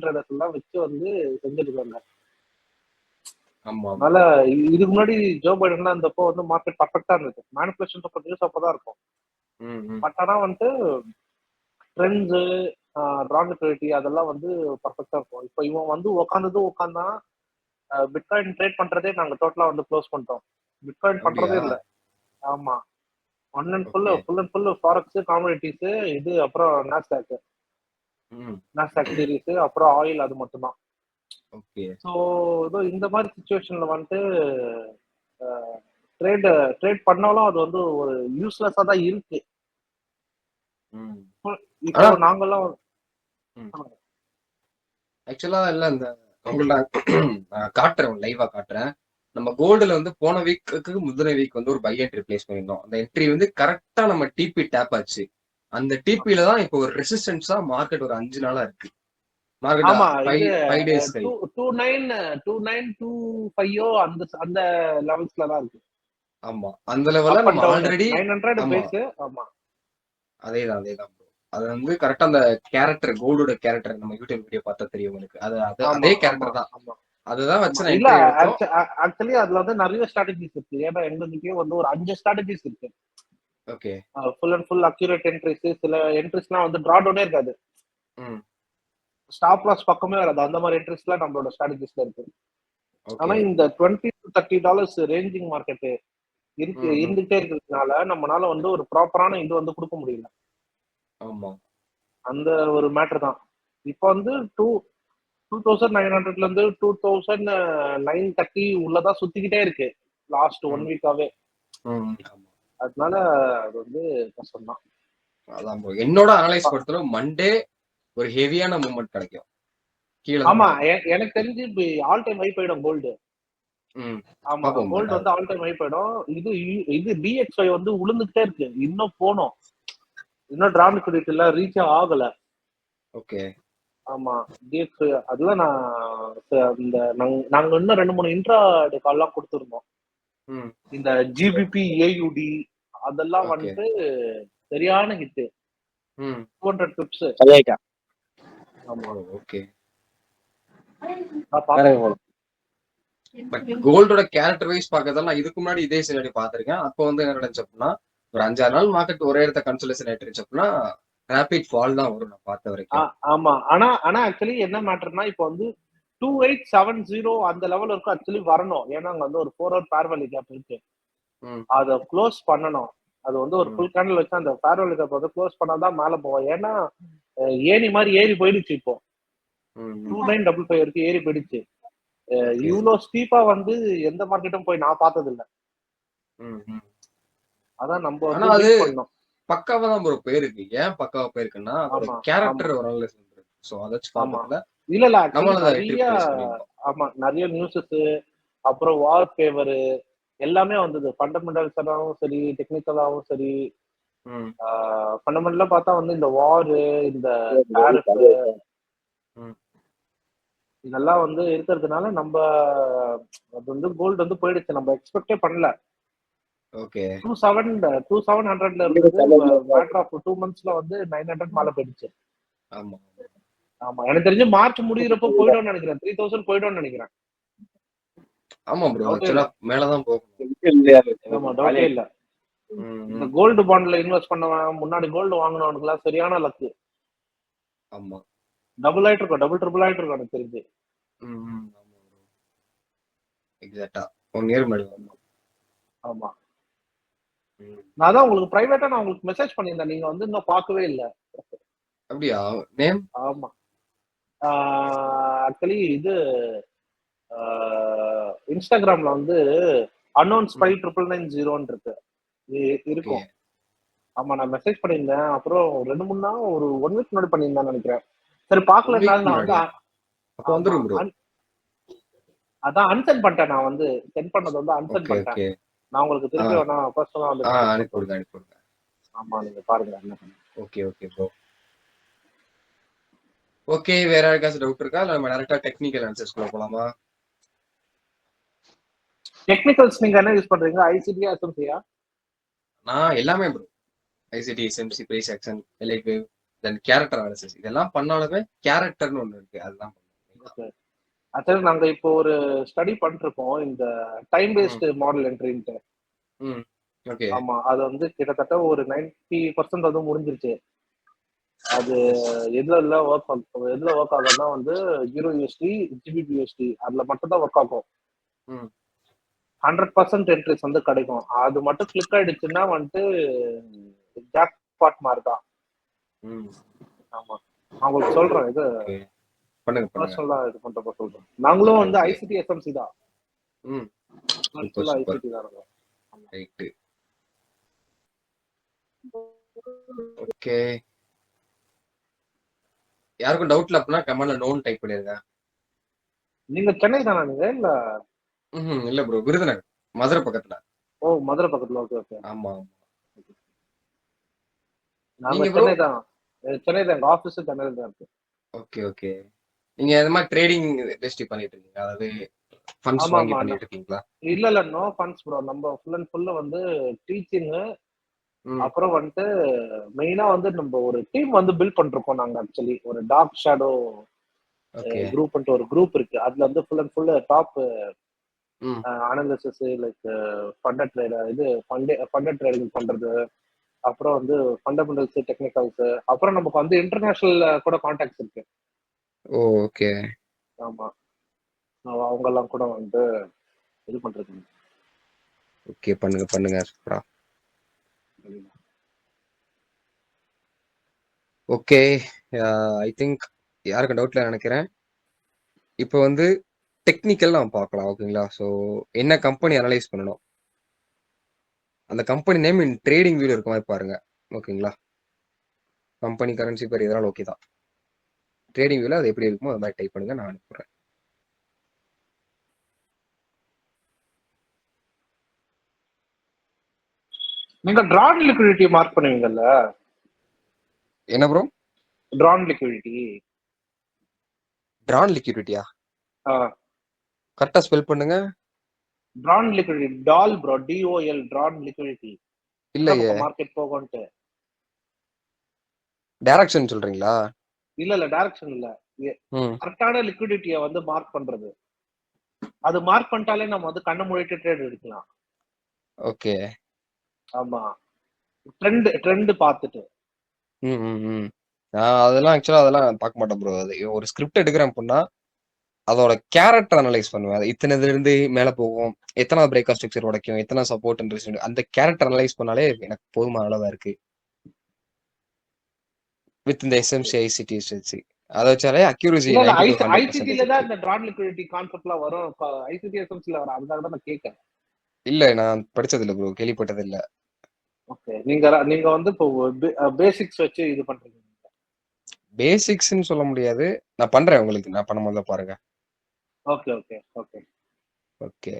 ட்ரேடர்ஸ் எல்லாம் வச்சு வந்து செஞ்சிருக்காங்க. ஆமா ஆமா. அதனால இதுக்கு முன்னாடி ஜோ பைடன்லாம் இருந்தப்போ வந்து மார்க்கெட் பர்ஃபெக்டா இருந்தது. மேனிபுலேஷன் நியூஸ் அப்பதான் இருக்கும். ம் ம் பட் ஆனா வந்துட்டு ட்ரெண்ட்ஸ், லிக்விடிட்டி அதெல்லாம் வந்து பர்ஃபெக்டா இருக்கும். இப்போ இவன் வந்து உட்காந்தான் பிட்காயின் ட்ரேட் பண்றதே நாங்க டோட்டலா வந்து க்ளோஸ் பண்ணிட்டோம். பிட்காயின் அப்படியா? பண்றதே இல்ல. ஆமா. Full okay. And full forex, commodities, இது அப்புறம் ம் நாஸ்டாக் சீரிஸ், அப்புறம் ஆயில், அது மட்டும்தான். ஓகே. ஸோ இதோ இந்த மாதிரி சுச்சுவேஷன்ல வந்துட்டு ட்ரேட் ட்ரேட் பண்ணாலும் அது வந்து ஒரு யூஸ்லெஸ்ஸா தான் இருக்கு. ம். இப்போ ஆனா நாங்கெல்லாம் ம். ஆக்சுவலா இல்ல இந்த உங்கள்ட்ட நான் காட்டுறேன், லைவா காட்டுறேன். நம்ம கோல்டுல வந்து போன வீக்குக்கு முந்தின வீக் வந்து ஒரு பை என்ட்ரி பிளேஸ் பண்ணியிருந்தோம். அந்த என்ட்ரி வந்து கரெக்டா நம்ம டிபி டேப் ஆச்சு. அந்த டிபில தான் இப்போ ஒரு ரெசிஸ்டன்ஸா மார்க்கெட் ஒரு 5 நாளா இருக்கு. மார்க்கெட் ஆமா இது 5 டேஸ் கை. 2925 அந்த அந்த லெவல்ஸ்ல தான் இருக்கு. ஆமா. அந்த லெவல்ல அப் அண்ட் நம்ம டவுன் ஆல்ரெடி 900 ஆமா. பேஸ். ஆமா அதேதான் ப்ரோ. அது வந்து கரெக்டா அந்த கேரக்டர், கோல்டோட கேரக்டர் நம்ம யூடியூப் வீடியோ பார்த்தா தெரியும் உங்களுக்கு. ஆமா அதே ஆமா கேரக்டர் தான். ஆமா அதுதான் ஆமா வச்சு நான் இல்ல என்ட்ரி எடுத்தோம். ஆக்சுவலி அதுல வந்து நிறைய ஸ்ட்ராட்டஜிஸ் இருக்கு. ஏன்னா எங்ககிட்டயே வந்து ஒரு 5 ஸ்ட்ராட்டஜிஸ் இருக்கு. Okay. Full and full accurate entries. சில என்ட்ரிஸ்லாம் வந்து டிரா டவுனே இருக்காது. ம். ஸ்டாப் லாஸ் பக்கமே வராது. அந்த மாதிரி என்ட்ரிஸ்லாம் நம்மளோட ஸ்ட்ராட்டஜிஸ்ல இருக்கு. ஆனா ஓகே. இந்த $20 to $30 ரேஞ்சிங் மார்க்கெட் ம் ம். இருந்துட்டே இருக்கிறதுனால நம்மளால வந்து ஒரு ப்ராப்பரான இது வந்து கொடுக்க முடியல. ஆமா. அந்த ஒரு மேட்டர் தான். இப்போ வந்து 2900ல இருந்து 2930 உள்ளதான் சுத்திக்கிட்டே இருக்கு லாஸ்ட் 1 ம் வீக்காவே. ம். ஆமா. அதனால அது வந்து கஷ்டம் தான். அதான் ப்ரோ. என்னோட அனலைஸ் பொறுத்தவரை மண்டே ஒரு ஹெவியான மூவ்மெண்ட் கிடைக்கும். கீழ தான் ஆமா வரும். எனக்கு தெரிஞ்சு இப்ப ஆல் டைம் ஹை போயிடும் கோல்டு. ம். ஆமா பாப்போம் கோல்டு பட் வந்து ஆல் டைம் ஹை போயிடும். இது DXY வந்து உளுந்துகிட்டே இருக்கு. இன்னும் போனோம். இன்னும் டிரா லிக்விடிட்டி இல்ல, ரீச் ஆகல. ஓகே. ஆமா DXY அதெல்லாம் நான் இந்த நாங்க இன்னும் 2-3 இன்ட்ரா கால்லாம் கொடுத்துருந்தோம். ம். இந்த GBP AUD அதெல்லாம் ஓகே. வந்துட்டு சரியான ஹிட். ம். 200 பிப்ஸ். சரியாயிட்டா ஆமா ஓகே. நான் பார்த்தேன். பட் கோல்டோட கேரக்டர் வைஸ் பார்க்கறதால நான் இதுக்கு முன்னாடி இதே சினாரி பார்த்திருக்கேன். அப்போ வந்து என்ன நடந்துச்சு அப்படின்னா ஒரு 5-6 நாள் மார்க்கெட் ஒரே இடத்த கன்சல்டேஷன் ஆயிட்டு இருந்துச்சு அப்படின்னா ரேபிட் ஃபால் தான் வரும் நான் பார்த்த வரைக்கும். ஆமா ஆனா ஆக்சுவலி என்ன மேட்டர்னா இப்போ வந்து 2870 அந்த லெவல் இருக்கும் ஆக்சுவலி வரணும். ஏன்னா அங்க வந்து ஒரு 4 hour ஃபேர்வெல் கேப் இருக்கு. ம். அதை க்ளோஸ் பண்ணணும். அது வந்து ஒரு ம். ஃபுல் கேண்டில் வச்சு அந்த ஃபேர்வெல் கேப் வந்து க்ளோஸ் பண்ணாதான் மேல போவோம். ஏன்னா ஏணி மாதிரி ஏறி போயிடுச்சு. இப்போ ம். 2955 வரைக்கும் ஏறி போயிடுச்சு. ஓகே. இவ்வளவு ஸ்டீப்பா வந்து எந்த மார்க்கெட்டும் போய் நான் பார்த்தது இல்ல. ம். ம். அதான் நம்ம ஆனா வந்து அது வெயிட் பண்ணோம். பக்காவா தான் ப்ரோ போயிருக்கு. ஏன் பக்காவா போயிருக்குன்னா அதோட ஆமா ஆமா கேரக்டர் ஒரு அனலைஸ் பண்றது. ஸோ அதை வச்சு ஆமா பார்க்கறதுல இல்ல ஆக்சுவலி நம்மளும் அதை நிறைய ட்ரிப் பண்ணியிருந்தோம். ஆமா நிறைய நியூஸஸ் அப்புறம் வார் ஃபேவர் எல்லாமே வந்தது. ஃபண்டமெண்டல்ஸாவும் சரி, டெக்னிக்கலாவும் சரி. ம். ஃபண்டமெண்டலா பார்த்தா வந்து இந்த வாரு, இந்த டாரிஃப் ம். இதெல்லாம் வந்து இருக்கிறதுனால நம்ம அது வந்து கோல்டு வந்து போயிடுச்சு. நம்ம எக்ஸ்பெக்டே பண்ணல. ஓகே. 2700ல இருந்தது மேட்டர் ஆஃப் 2 monthsல வந்து 900 மேல போயிடுச்சு. ஆமா. ஆமா எனக்கு தெரிஞ்சு மார்ச் முடியிறப்போ போயிடும்னு நினைக்கிறேன். 3000 போயிடும்னு நினைக்கிறேன். ஆமா ப்ரோ. டவுட்டே ஆக்சுவலா இல்ல. மேலதான் போகும். ஆமா டவுட்டே இல்ல. ம். இந்த ம். கோல்டு பாண்ட்ல இன்வெஸ்ட் பண்ணவன், முன்னாடி கோல்டு வாங்கினவனுக்குலாம் சரியான லக்கு. ஆமா. டபுள் ஆயிட்டு இருக்கும், டபுள் ட்ரிபிள் ஆயிட்டு இருக்கும் எனக்கு தெரிஞ்சு. ம். ம். ஆமா ப்ரோ. எக்ஸாக்ட்டா 1 இயர் முன்னாடி வந்தோம். ஆமா ம். நான் தான் உங்களுக்கு பிரைவேட்டா நான் உங்களுக்கு மெசேஜ் பண்ணியிருந்தேன். நீங்க வந்து இன்னும் பார்க்கவே இல்ல. அப்படியா? நேம்? ஆமா ஆக்சுவலி இது இன்ஸ்டாகிராம்ல வந்து அன்னோன்ஸ் ம். 59990 இருக்கு. ஓகே. இருக்கும். ஆமா நான் மெசேஜ் பண்ணியிருந்தேன். அப்புறம் 2-3 நாள் ஒரு 1 வீக் முன்னாடி பண்ணியிருந்தேன்னு நினைக்கிறேன். சரி 1 பார்க்கலனால வீக் நான் வந்து முன்னாடியா? அப்ப ஆமா வந்துரும் ப்ரோ. அதான் அன்சென்ட் பண்ணிட்டேன். நான் வந்து சென்ட் பண்ணது வந்து அன்சென்ட் ஓகே, பண்ணிட்டேன். ஓகே. நான் உங்களுக்கு ஆ, திருப்பி வேணா பர்சனலா வந்து ஆ மெசேஜ் அனுப்பி பண்றேன். விடுங்க, அனுப்பி விடுங்க. ஆமா நீங்க பாருங்க என்ன பண்ணு. Okay, okay bro. ஓகே. வேற யாருக்காச்சும் டவுட் இருக்கா? இல்ல நம்ம டைரக்டா டெக்னிக்கல் ஆன்சர்ஸ்குள்ள போலாமா? டெக்னிக்கல்ஸ் நீங்க என்ன யூஸ் பண்றீங்க? ஐசிடியா எஸ்எம்சியா? நான் எல்லாமே bro. ICT, SMC, price action, Elliott wave, then character analysis இதெல்லாம் பண்ணாலுமே கேரக்டர்னு ஒண்ணு இருக்கு. அதுதான் பண்ணுவேன். ஓகே ஆக்சுவலி நாங்க இப்போ ஒரு ஸ்டடி பண்ணிருக்கோம் இந்த டைம் ம் பேஸ்டு மாடல் என்ட்ரின்ட்டு. ம் ஓகே ஆமா, அது வந்து கிட்டத்தட்ட ஒரு 90% வந்து முடிஞ்சிருச்சு. அது எதுல ஒர்க் ஆகும்னா வந்து யூரோ யூஎஸ்டி, ஜிபிபியூஎஸ்டி அதுல மட்டும் தான் ஒர்க் ஆகும். ம் 100% என்ட்ரிஸ் வந்து கிடைக்கும். அது மட்டும் கிளிக் ஆயிடுச்சுன்னா வந்துட்டு ஜாக் பாட் மாதிரி தான். ம் ஆமா, நான் உங்களுக்கு சொல்றேன். இது ஓகே பண்ணுங்க பண்ணுங்க பர்சனலா இது பண்றப்ப சொல்றேன். நாங்களும் வந்து ஓகே ஐசிடி எஸ்எம்சி தான். ம் சூப்பர் ஃபுல்லா சூப்பர் ஐசிடி தான் இருக்கும். ரைட்டு ஓகே யாருக்கும் டவுட்ல அப்படின்னா கமெண்ட்ல நோன் டைப் பண்ணிருங்க. நீங்க சென்னை தானா நீங்க இல்ல? இல்ல ப்ரோ விருதுநகர் மதுரை பக்கத்துல. ஓ, மதுரை பக்கத்துல. Okay okay. ஆமா நாங்க நீங்க ப்ரோ சென்னை தான். சென்னை தான், எங்க ஆபீஸ் சென்னையில தான் இருக்கு. ஓகே ஓகே நீங்க இந்த மாதிரி ட்ரேடிங் இண்டஸ்ட்ரி பண்ணிட்டு இருக்கீங்க, அதாவது ஃபண்ட்ஸ் ஆமா வாங்கி ஆமா. பண்ணிட்டு இருக்கீங்களா? இல்ல நோ ஃபண்ட்ஸ் ப்ரோ. நம்ம ஃபுல் அண்ட் ஃபுல் வந்து டீச்சிங். ம் அப்புறம் வந்துட்டு மெயினா வந்து நம்ம ஒரு டீம் வந்து பில்ட் பண்ணிருக்கோம் நாங்க. ஆக்சுவலி ஒரு டார்க் ஷேடோ ஓகே குரூப்ன்ட்டு ஒரு குரூப் இருக்கு. அதுல வந்து ஃபுல் அண்ட் ஃபுல் டாப் ம் அனாலிசிஸ் லைக் ஃபண்டட் ட்ரேடர், இது ஃபண்டட் ட்ரேடிங் பண்றது. அப்புறம் வந்து ஃபண்டமெண்டல்ஸ், டெக்னிக்கல்ஸ். அப்புறம் நமக்கு வந்து இன்டர்நேஷனல் கூட கான்டாக்ட்ஸ் இருக்கு. ஓகே ஆமா, அவங்க எல்லாம் கூட வந்து இது பண்றது. ஓகே பண்ணுங்க பண்ணுங்க சூப்பரா. ஓகே ஐ திங்க் யாருக்கும் டவுட்ல நினைக்கிறேன். இப்போ வந்து டெக்னிக்கல் நம்ம பார்க்கலாம் ஓகேங்களா. ஸோ என்ன கம்பெனி அனலைஸ் பண்ணணும், அந்த கம்பெனி நேம் இன் ட்ரேடிங் வியூல இருக்க மாதிரி பாருங்க ஓகேங்களா. கம்பெனி கரன்சி பேர் இதெல்லாம் ஓகே தான். ட்ரேடிங் வியூல அது எப்படி இருக்குமோ அது மாதிரி டைப் பண்ணுங்க, நான் அனுப்புறேன். நீங்க ட்ரான் லிக்விடிட்டி மார்க் பண்ணுவீங்கல்ல? என்ன ப்ரோ? Draw on liquidity. ட்ரான் லிக்விடிட்டியா? கரெக்டா ஸ்பெல் பண்ணுங்க. Draw on liquidity DOL bro, DOL, draw on liquidity. இந்த இல்லையே, பக்கம் மார்க்கெட் போகும்ட்டு. டைரக்ஷன் சொல்றீங்களா? இல்ல டைரக்ஷன் இல்ல. ம் கரெக்டான லிக்விடிட்டியை வந்து மார்க் பண்றது. அது மார்க் பண்ணிட்டாலே நம்ம வந்து கண்ணை மூடிட்டு ட்ரேட் எடுக்கலாம். ஓகே ஆமா, ட்ரெண்ட் பார்த்துட்டு. ம் ம் ம் நான் அதெல்லாம் ஆக்சுவலா அதெல்லாம் பார்க்க மாட்டேன் ப்ரோ. அது ஒரு ஸ்கிரிப்ட் எடுக்கிறேன் அப்படின்னா அதோட கேரக்டர் அனலைஸ் பண்ணுவேன். அது இத்தனை இதுல இருந்து மேல போகும், எத்தனை பிரேக்கர் ஸ்ட்ரக்சர் உடைக்கும், எத்தனை சப்போர்ட் இன்ட்ரெஸ்ட், அந்த கேரக்டர் அனலைஸ் பண்ணாலே எனக்கு போதுமான அளவா இருக்கு. வித் இந்த எஸ்எம்சி ஐசிடி எஸ்எல்சி அதை வச்சாலே அக்யூரசி இல்ல 90 to 100% ஐசிடில தான் இருக்கு. இந்த ட்ரான் லிக்விடிட்டி கான்செப்ட்லாம் வரும். ஐசிடி எஸ்எம்சில வரும். அதுக்காக தான் நான் கேட்கறேன். இல்ல நான் படிச்சது இல்ல ப்ரோ, கேள்விப்பட்டது இல்ல. ஓகே, நீங்க வந்து இப்போ பேசிக்ஸ் வச்சு இது பண்றீங்க. பேசிக்ஸ்ன்னு சொல்ல முடியாது, நான் பண்றேன் உங்களுக்கு, நான் பண்ணும்போது பாருங்க. Okay okay okay. ஓகே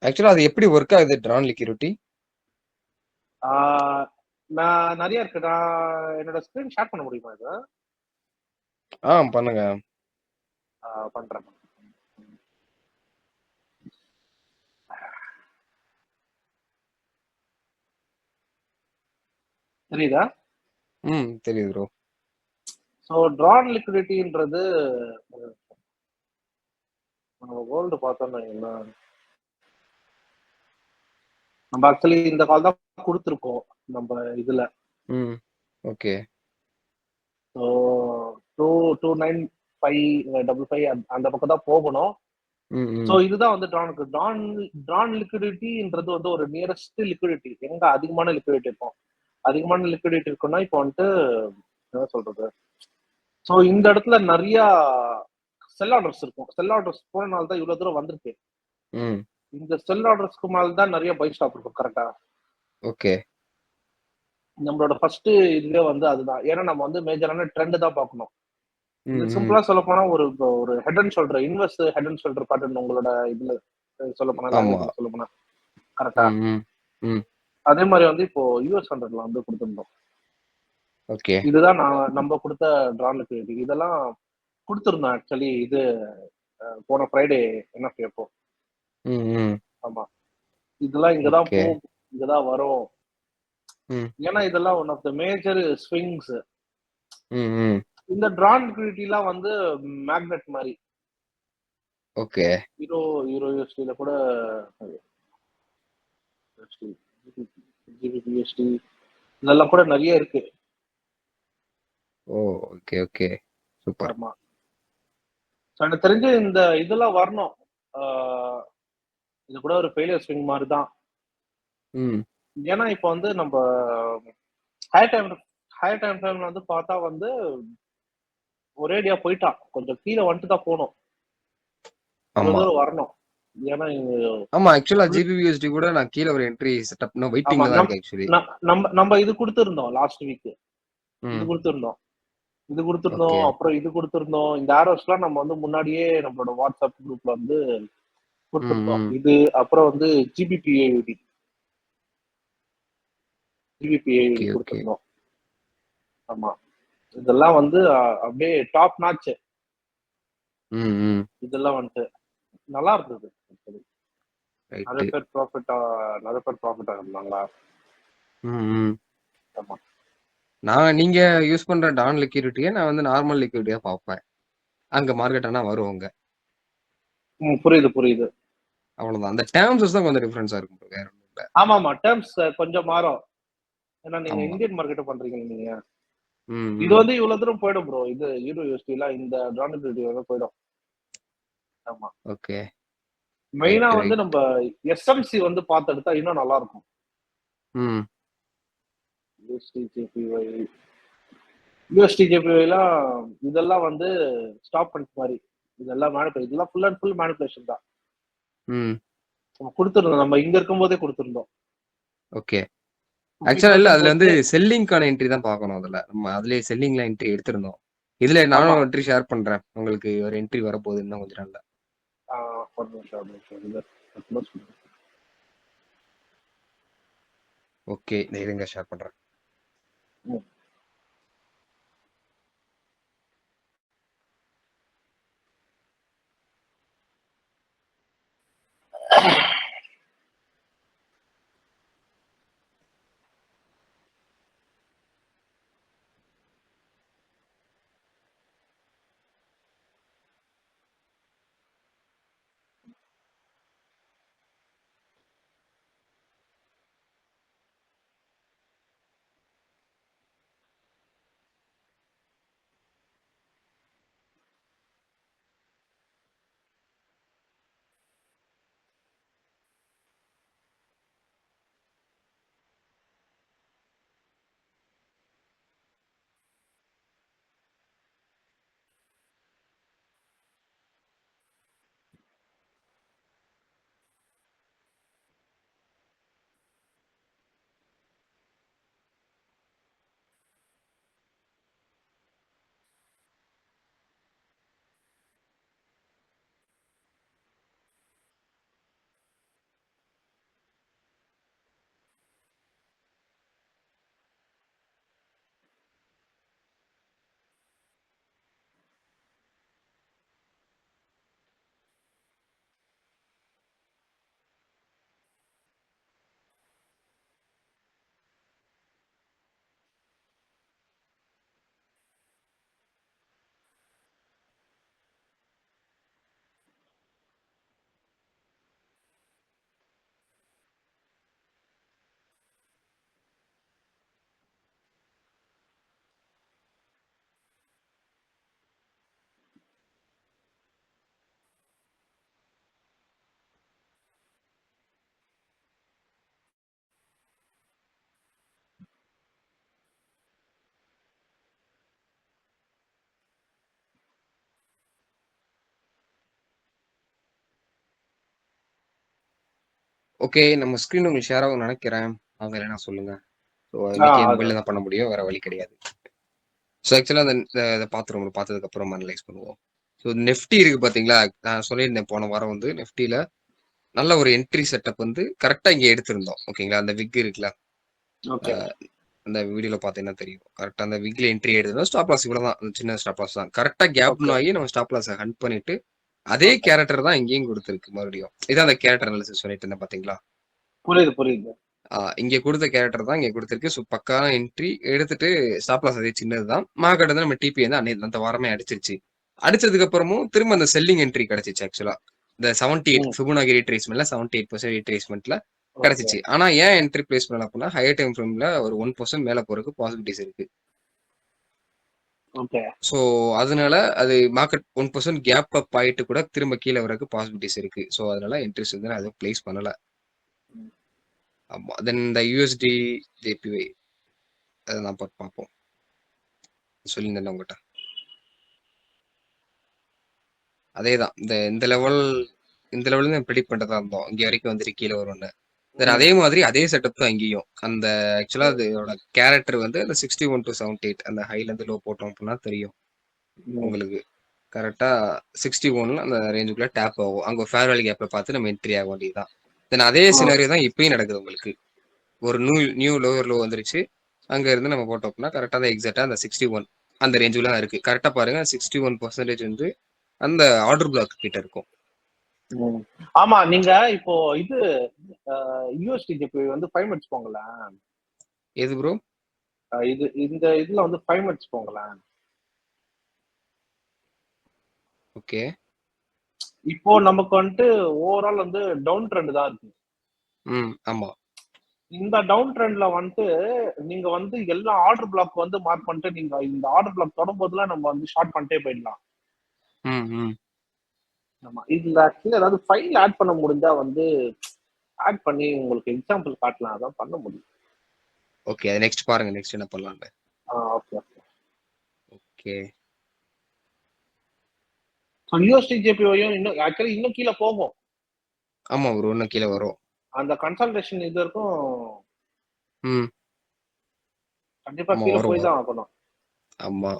ஆக்சுவலா அது எப்படி ஒர்க் ஆகுது ட்ரான் லிக்விடிட்டி? நான் நிறைய இருக்கு. நான் என்னோட ஸ்கிரீன் ஷேர் பண்ண முடியுமா இது? பண்ணுங்க. பண்றேன். தெரியுதா? தெரியுது ப்ரோ. ஸோ ட்ரான் லிக்விடிட்டின்றது நம்ம கோல்டு பார்த்தோம்னா என்ன, நம்ம ஆக்சுவலி இந்த கால் தான் கொடுத்துருக்கோம் நம்ம இதுல. ஓகே ஸோ 229,555 அந்த பக்கம் தான் போகணும். ஸோ இதுதான் வந்து ட்ரானுக்கு. ட்ரான் லிக்விடிட்டின்றது வந்து ஒரு நியரஸ்ட் லிக்விடிட்டி. எங்க அதிகமான லிக்விடிட்டி இருக்கும், அதிகமான லிக்விடிட்டி இருக்குன்னா இப்போ வந்துட்டு என்ன சொல்றது, ஸோ இந்த இடத்துல நிறைய செல் ஆர்டர்ஸ் இருக்கும். செல் ஆர்டர்ஸ் போனனால தான் இவ்வளவு தூரம் வந்திருக்கு. இந்த செல் ஆர்டர்ஸ்க்கு மேல தான் நிறைய பை ஸ்டாப் இருக்கும். கரெக்டா? ஓகே நம்மளோட ஃபர்ஸ்ட் இதுவே வந்து அதுதான். ஏன்னா நம்ம வந்து மேஜரான ட்ரெண்ட் தான் பார்க்கணும். சிம்பிளா சொல்ல போனா ஒரு head and shoulder, invest head and shoulder pattern உங்களோட இதுல சொல்ல போனா, லாங்குவேஜ்ல சொல்ல போனா. கரெக்டா? அதே மாதிரி வந்து இப்போ யூஎஸ் 100ல வந்து கொடுத்துருந்தோம். ஓகே இதுதான் நம்ம கொடுத்த ட்ரான் லிக்விடிட்டி. இதெல்லாம் கொடுத்துருந்தோம் ஆக்சுவலி. இது போன ஃப்ரைடே என்ன அப்போ. ஆமா, இதெல்லாம் இங்கதான் போகும், இங்கதான் வரும். ஏன்னா இதெல்லாம் one of the major swings. இந்த ட்ரான் லிக்விடிட்டிலாம் வந்து மேக்னெட் மாதிரி ஓகே. ஹீரோ யூஎஸ்டில கூட ஜிபிபிஎஸ்டி இதெல்லாம் கூட நிறைய இருக்கு. ஓ ஓகே ஓகே சூப்பர். ஆமா. So, எனக்கு தெரிஞ்சு இந்த இதெல்லாம் வரணும். ஆஹ் இது கூட ஒரு ஃபெயிலியர் ஸ்விங் மாதிரி தான். ம் ஏன்னா இப்போ வந்து நம்ம ஹையர் டைம் ஃப்ரேம்ல வந்து பார்த்தா வந்து ஒரேடியா போயிட்டான், கொஞ்சம் கீழே வந்துட்டு தான் போகணும், அவ்வளவு ஆமா தூரம் வரணும். ஏன்னா ஆமா ஆக்சுவலா ஜிபிபிஎஸ்டி கூட நான் கீழே ஒரு என்ட்ரி செட்டப் ஆமா வெயிட்டிங்ல தான் இருக்கு ஆக்சுவலி. நம்ம இது கொடுத்துருந்தோம் லாஸ்ட் வீக், இது ம் கொடுத்துருந்தோம் ஓகே. அப்புறம் இது கொடுத்துருந்தோம். இந்த ஆரோஸ்லாம் நம்ம வந்து முன்னாடியே நம்மளோட வாட்ஸ்அப் குரூப்ல வந்து ம் கொடுத்துருந்தோம். ம் இது அப்புறம் வந்து ஜிபிபிஏடி ஓகே ஓகே. கொடுத்துருந்தோம். ஆமா, இதெல்லாம் வந்து அப்படியே டாப் நாச். ம் ம் இதெல்லாம் வந்துட்டு நல்லா இருந்தது. நிறைய ரைட்டு. பேர் ப்ராஃபிட் ஆகிருந்தாங்களா. ம் ம் ஆமா. நீங்க யூஸ் பண்ற டான் லிக்விடிட்டியை நான் வந்து நார்மல் லிக்விடிட்டியா பார்ப்பேன். அங்க மார்க்கெட் ஆனா வருவாங்க. புரியுது. அவ்வளவுதான். அந்த டேர்ம்ஸ் தான் கொஞ்சம் டிஃபரன்ஸா இருக்கும் bro. வேற ஒண்ணும் இல்ல. ஆமா டேர்ம்ஸ் கொஞ்சம் மாறும். ஏன்னா நீங்க ஆமா. இந்தியன் மார்க்கெட் பண்றீங்க நீங்க. ம் இது ம் வந்து இவ்வளவு தூரம் போயிடும் ப்ரோ. இது யூரோ யூஎஸ்டி எல்லாம் இந்த டானிபிலிட்டி வந்து போயிடும். ஆமா, ஓகே மெயினா ரைட் வந்து ரைட். நம்ம எஸ்எம்சி வந்து பார்த்து எடுத்தா இன்னும் நல்லா இருக்கும். ம் யூஎஸ்டி ஜேபிஐலாம் இதெல்லாம் வந்து ஸ்டாப் பண்ணிட்டு மாதிரி. இதெல்லாம் ஃபுல் அண்ட் ஃபுல் மேனிபுலேஷன் தான். ம் நம்ம கொடுத்துருந்தோம், நம்ம இங்க இருக்கும் போதே கொடுத்துருந்தோம். ஓகே. ஆக்சுவலா இல்ல 50% அதுல வந்து growth. செல்லிங்கான என்ட்ரி தான் பார்க்கணும். அதுல நம்ம அதுலயே செல்லிங்ல என்ட்ரி எடுத்திருந்தோம். இதுல ஆமா, நானும் என்ட்ரி ஷேர் பண்றேன். உங்களுக்கு ஒரு என்ட்ரி வரப்போகுது இன்னும் கொஞ்சம் நாள்ல. ஒரு நிமிஷம் இது close பண்ணுங்க. ஓகே இருங்க ஷேர் பண்றேன். ம். ஓகே நம்ம ஸ்க்ரீன் உங்களுக்கு ஷேர் ஆகும் நினைக்கிறேன். அவங்க இல்லைன்னா சொல்லுங்க. ஸோ இன்னைக்கு அது மொபைலில் தான் பண்ண முடியும், வேற வழி கிடையாது. ஸோ ஆக்சுவலாக இதை பார்த்துருவோம், பார்த்ததுக்கு அப்புறம் அனலைஸ் பண்ணுவோம். ஸோ நெஃப்டி இருக்கு பார்த்தீங்களா, நான் சொல்லியிருந்தேன் போன வாரம் வந்து நெஃப்டியில் நல்ல ஒரு என்ட்ரி செட்டப் வந்து கரெக்டாக இங்கே எடுத்திருந்தோம். ஓகேங்களா, அந்த விக் இருக்குல்ல, ஓகே. அந்த வீடியோவில் பார்த்தீங்கன்னா தெரியும். கரெக்டாக அந்த விக்ல என்ட்ரி எடுத்தோம். ஸ்டாப் லாஸ் இவ்வளோ தான், அந்த சின்ன ஸ்டாப் லாஸ் தான். கரெக்டாக கேப் ஓகே. ஆகி நம்ம ஸ்டாப் லாஸை ஹண்ட் பண்ணிட்டு அதே கேரக்டர் தான் இங்கேயும் கொடுத்துருக்கு மறுபடியும். இதான் அந்த கேரக்டர் அனாலிசிஸ் சொல்லிட்டு இருந்தேன் பார்த்தீங்களா. புரியுது. இங்க கொடுத்த கேரக்டர் தான் இங்க கொடுத்துருக்கு. ஸோ பக்கான என்ட்ரி எடுத்துட்டு ஸ்டாப் லாஸ் அதே சின்னதுதான். மார்க்கெட் வந்து நம்ம டிபி வந்து அந்த வாரமே அடிச்சிருச்சு. அடிச்சதுக்கு அப்புறமும் திரும்ப அந்த செல்லிங் என்ட்ரி கிடைச்சிச்சு. ஆக்சுவலா இந்த 78 ஃபிபோனாக்கி ரீட்ரேஸ்மெண்ட்ல 78% ரீட்ரேஸ்மெண்ட்ல ஓகே. கிடைச்சிச்சு. ஆனா ஏன் என்ட்ரி பிளேஸ் பண்ணல அப்படின்னா ஹையர் டைம் ஃப்ரேம்ல ஒரு 1% மேல போறதுக்கு பாசிபிலிட்டிஸ் இருக்கு. ஓகே. ஸோ அதனால அது மார்க்கெட் 1% கேப் அப் ஆயிட்டு கூட திரும்ப கீழே வரதுக்கு பாசிபிலிட்டிஸ் இருக்கு. ஸோ அதனால என்ட்ரிஸ் வந்து நான் எதுவும் பிளேஸ் பண்ணல. ஆமா. தென் இந்த யூஎஸ்டி ஜேபிஒய் அதை நான் பார்ப்போம். சொல்லியிருந்தேன் உங்ககிட்ட. அதேதான் இந்த லெவல் தான் ப்ரெடிக்ட் பண்ணிட்டு தான் இருந்தோம். இங்க வரைக்கும் வந்துட்டு கீழே வரும்னு. தென் அதே மாதிரி அதே செட்டப் தான் இங்கேயும். அந்த ஆக்சுவலா அதோட கேரக்டர் வந்து அந்த 61 to 78 அந்த ஹைல இருந்து லோ போட்டோம் அப்படின்னா தெரியும் உங்களுக்கு. கரெக்டா 61ல அந்த ரேஞ்சுக்குள்ள டேப் ஆகும். அங்க ஒரு ஃபேர் வேல்யூ கேப்ல பார்த்து நம்ம என்ட்ரி ஆக வேண்டியதுதான். தென் அதே சினாரியோ தான் இப்பயும் நடக்குது உங்களுக்கு. ஒரு நியூ லோவர் லோ வந்துருச்சு. அங்க இருந்து நம்ம போட்டோம் அப்படின்னா கரெக்டா அந்த எக்ஸாக்டா அந்த 61 அந்த ரேஞ்சுல தான் இருக்கு. கரெக்டா பாருங்க 61% வந்து அந்த ஆர்டர் பிளாக் கிட்ட இருக்கும். ஆமா. நீங்க இப்போ இது யூஎஸ்டி ஜேபி வந்து 5 மினிட்ஸ் போங்களேன். எது ப்ரோ? இது இந்த இதுல வந்து 5 மினிட்ஸ் போங்களேன். ஓகே. இப்போ நமக்கு வந்துட்டு ஓவரால் வந்து டவுன் ட்ரெண்ட் தான் இருக்கு. ஆமா. இந்த டவுன் ட்ரெண்ட்ல வந்துட்டு நீங்க வந்து எல்லா ஆர்டர் பிளாக் வந்து மார்க் பண்ணிட்டு நீங்க இந்த ஆர்டர் பிளாக் தொடும்போதுலாம் நம்ம வந்து ஷார்ட் பண்ணிட்டே போயிடலாம். ஆமா. இதுல ஆக்சுவலி ஏதாவது ஃபைல் ஆட் பண்ண முடிஞ்சா வந்து ஆட் பண்ணி உங்களுக்கு எக்ஸாம்பிள் காட்டலாம். அதான் பண்ண முடியும். ஓகே. அது நெக்ஸ்ட் பாருங்க. நெக்ஸ்ட் என்ன பண்ணலாம்னு. ஓகே. ஓகே. யூஎஸ்டி ஜேபிஓயும் இன்னும் கீழே போகும். ஆமா ப்ரோ. இன்னும் கீழே வரும். அந்த கன்சல்டேஷன் இது இருக்கும். கண்டிப்பா ஆமா கீழே வரும் போய் தான் ஆகணும். ஆமா.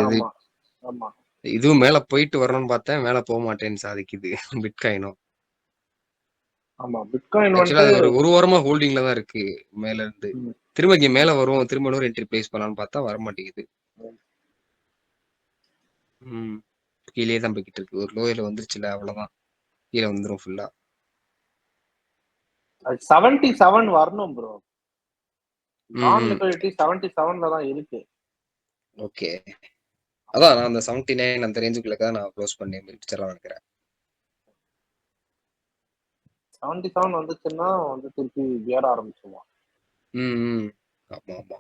ஆமா. ஆமா. இதுவும் மேல போயிட்டு வரணும்னு பார்த்தேன். மேல போக மாட்டேன்னு சாதிக்குது பிட்காயினும். ஆமா. பிட்காயின் ஆக்சுவலா வந்து அது ஒரு வாரமா ஹோல்டிங்ல தான் இருக்கு மேல இருந்து. திரும்ப இங்க மேல வரும். திரும்ப இன்னொரு என்ட்ரி பிளேஸ் பண்ணலாம்னு பார்த்தா வர மாட்டேங்குது. கீழே தான் போய்கிட்டு இருக்கு. ஒரு லோயில வந்துருச்சுல அவ்வளவுதான். கீழே வந்துரும் ஃபுல்லா. 77 வரணும் ப்ரோ. நான் லிக்விடிட்டி 77ல தான் இருக்கு. ஓகே. அதான் நான் அந்த 79 அந்த ரேஞ்சுக்குள்ள நான் க்ளோஸ் பண்ணி முடிச்சிடலாம் நினைக்கிறேன். 77 வந்துச்சுன்னா வந்து திருப்பி ஏற ஆரம்பிச்சுருவான். ஆமா ஆமா.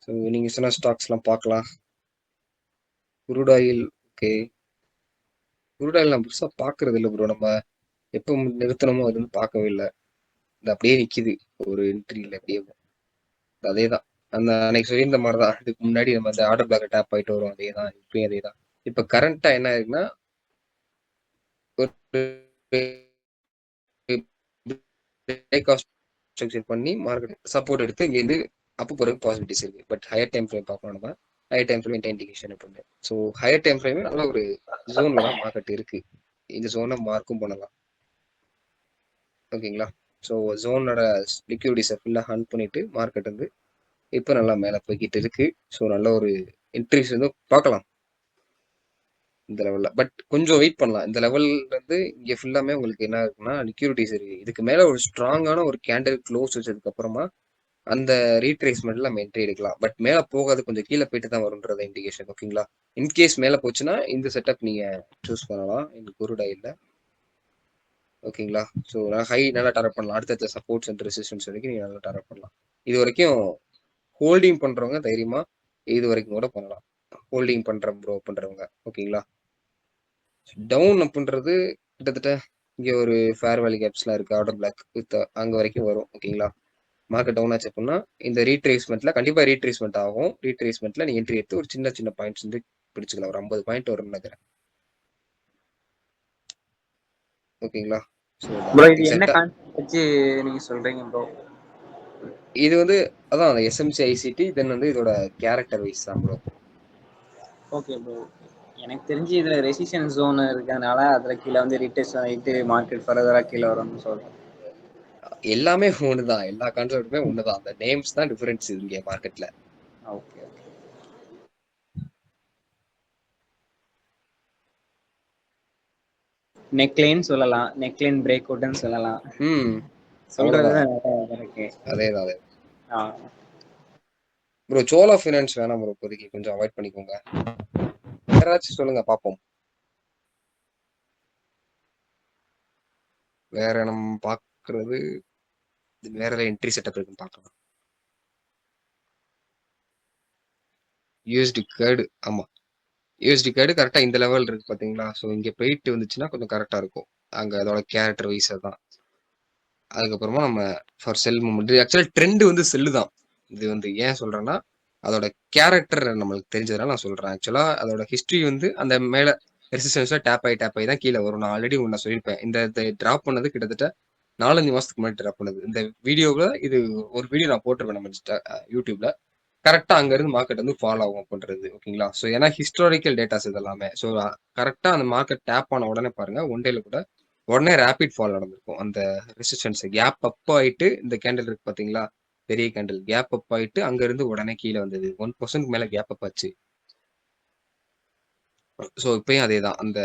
ஸோ நீங்க சொன்ன ஸ்டாக்ஸ்லாம் பார்க்கலாம். Crude oil. Okay. Crude oil நான் புதுசாக பார்க்கறது இல்லை ப்ரோ. நம்ம எப்போ நிறுத்தணுமோ அது வந்து பார்க்கவே இல்லை. இது அப்படியே நிற்கிது ஒரு என்ட்ரியில் அப்படியே. அதே தான் அந்த அன்னைக்கு சொல்லியிருந்த மாதிரி தான். இதுக்கு முன்னாடி நம்ம அந்த ஆர்டர் பிளாக் டேப் ஆகிட்டு வரும். அதே தான் இப்பயும் அதே தான். இப்போ கரண்ட்டாக என்ன இருக்குன்னா ஒரு பிரேக் ஆஃப் ஸ்ட்ரக்சர் பண்ணி மார்க்கெட் சப்போர்ட் எடுத்து இங்கேருந்து அப்போ போகிறதுக்கு பாசிபிலிட்டிஸ் இருக்கு. பட் ஹையர் டைம் ஃப்ரேம் பார்க்கணும்னா ஹையர் டைம் ஃப்ரேம் இண்டிகேஷன் எப்பவுமே. ஸோ ஹையர் டைம் ஃப்ரேமே நல்ல ஒரு ஜோன்ல தான் மார்க்கெட் இருக்கு. இந்த ஜோனை மார்க்கும் பண்ணலாம். ஓகேங்களா? ஸோ ஜோனோட லிக்விடிட்டிஸை ஃபுல்லாக ஹண்ட் பண்ணிட்டு மார்க்கெட் வந்து இப்போ நல்லா மேலே போய்கிட்டு இருக்கு. ஸோ நல்ல ஒரு இன்ட்ரீஸ் வந்து பார்க்கலாம் இந்த லெவலில். பட் கொஞ்சம் வெயிட் பண்ணலாம். இந்த லெவல்ல இருந்து இங்கே ஃபுல்லாமே உங்களுக்கு என்ன இருக்குன்னா லிக்யூரிட்டிஸ் இருக்கு. இதுக்கு மேலே ஒரு ஸ்ட்ராங்கான ஒரு கேண்டில் க்ளோஸ் வச்சதுக்கு அப்புறமா அந்த ரீட்ரேஸ்மெண்ட்ல நம்ம என்ட்ரி எடுக்கலாம். பட் மேலே போகாது, கொஞ்சம் கீழே போயிட்டு தான் வரும்ன்றத இண்டிகேஷன். ஓகேங்களா? இன்கேஸ் மேலே போச்சுன்னா இந்த செட்டப் நீங்க சூஸ் பண்ணலாம் இந்த குரூட் ஆயில்ல. ஓகேங்களா? ஸோ நான் ஹை நல்லா டார்கெட் பண்ணலாம். அடுத்தடுத்த சப்போர்ட்ஸ் அண்ட் ரெசிஸ்டன்ஸ் வரைக்கும் நீங்கள் நல்லா டார்கெட் பண்ணலாம். இது வரைக்கும் ஹோல்டிங் பண்றவங்க தைரியமா இது வரைக்கும் கூட பண்ணலாம். ஹோல்டிங் பண்றவங்க. ஓகேங்களா? டவுன் அப்படின்றது கிட்டத்தட்ட இங்க ஒரு ஃபேர் வேல்யூ கேப்ஸ்லாம் இருக்கு. ஆர்டர் பிளாக் வித் அங்க வரைக்கும் வரும். ஓகேங்களா? மார்க்கெட் டவுன் ஆச்சு அப்படின்னா இந்த ரீட்ரேஸ்மெண்ட்ல கண்டிப்பா ரீட்ரேஸ்மெண்ட் ஆகும். ரீட்ரேஸ்மெண்ட்ல நீங்க என்ட்ரி எடுத்து ஒரு சின்ன பாயிண்ட்ஸ் வந்து பிடிச்சிக்கலாம். ஒரு 50 பாயிண்ட் வரும்னு நினைக்கிறேன். ஓகேங்களா? ப்ரோ இது என்ன கான்செப்ட் வச்சு நீங்க சொல்றீங்க ப்ரோ? இது வந்து அதான் அந்த எஸ்எம்சி ஐசிடி தென் வந்து இதோட கேரக்டர் வைஸ் தான் ப்ரோ. Okay bro. எனக்கு தெரிஞ்சு இதுல ரெசிஸ்டன்ஸ் ஜோன் இருக்கறனால அதுல கீழே வந்து ரீட்ரேஸ் ஆகிட்டு மார்க்கெட் ஃபர்தரா கீழே வரும்னு சொல்றேன். எல்லாமே ஒண்ணுதான். எல்லா கான்செப்ட்டுமே ஒண்ணுதான். அந்த நேம்ஸ் தான் டிஃபரன்ஸ் இங்க மார்க்கெட்ல. Okay okay. நெக்லைன் சொல்லலாம், நெக்லைன் பிரேக் அவுட்னு சொல்லலாம். சொல்றது இருக்கு. அதேதான் அதே ஆ. ப்ரோ. சோலா ஃபைனான்ஸ் வேணாம் ப்ரோ, இப்போதைக்கு கொஞ்சம் அவாய்ட் பண்ணிக்கோங்க. வேற ஏதாச்சும் சொல்லுங்க பார்ப்போம். வேற நம்ம பார்க்கறது வேற ஏதாவது என்ட்ரி செட்டப் இருக்குன்னு பார்க்கலாம். யூஎஸ்டி கேர்டு, ஆமா யூஎஸ்டி கேர்டு கரெக்டா இந்த லெவல் இருக்கு பாத்தீங்களா? ஸோ இங்க போயிட்டு வந்துச்சுன்னா கொஞ்சம் கரெக்டா இருக்கும். அங்க அதோட கேரக்டர் வைஸ் தான். அதுக்கப்புறமா நம்ம ஃபார் செல் மூமெண்ட் ஆக்சுவலா ட்ரெண்ட் வந்து செல்லு தான். இது வந்து ஏன் சொல்றேன்னா அதோட கேரக்டர் நம்மளுக்கு தெரிஞ்சதுனால நான் சொல்றேன். ஆக்சுவலா அதோட ஹிஸ்டரி வந்து அந்த மேல ரெசிஸ்டன்ஸ்ல டேப் ஆகி தான் கீழே வரும். நான் ஆல்ரெடி ஒன்று சொல்லியிருப்பேன். இந்த டிராப் பண்ணது கிட்டத்தட்ட 4-5 மாசத்துக்கு முன்னாடி டிராப் பண்ணது. இந்த வீடியோவில் இது ஒரு வீடியோ நான் போட்டிருப்பேன் நம்ம யூடியூப்ல. கரெக்டா அங்க இருந்து மார்க்கெட் வந்து ஃபாலோ ஆகும் பண்றது. ஓகேங்களா? ஸோ ஏன்னா ஹிஸ்டாரிக்கல் டேட்டாஸ் இது எல்லாமே. ஸோ கரெக்டா அந்த மார்க்கெட் டேப் ஆன உடனே பாருங்க, ஒன் டேல கூட உடனே ரேபிட் ஃபால் நடந்திருக்கும். அந்த ரெசிஸ்டன்ஸ் கேப் அப் ஆயிட்டு இந்த கேண்டில் இருக்கு பாத்தீங்களா, பெரிய கேண்டில் கேப் அப் ஆயிட்டு அங்க இருந்து உடனே கீழே வந்தது. 1% மேல கேப் அப் ஆச்சு. ஸோ இப்பயும் அதே தான். அந்த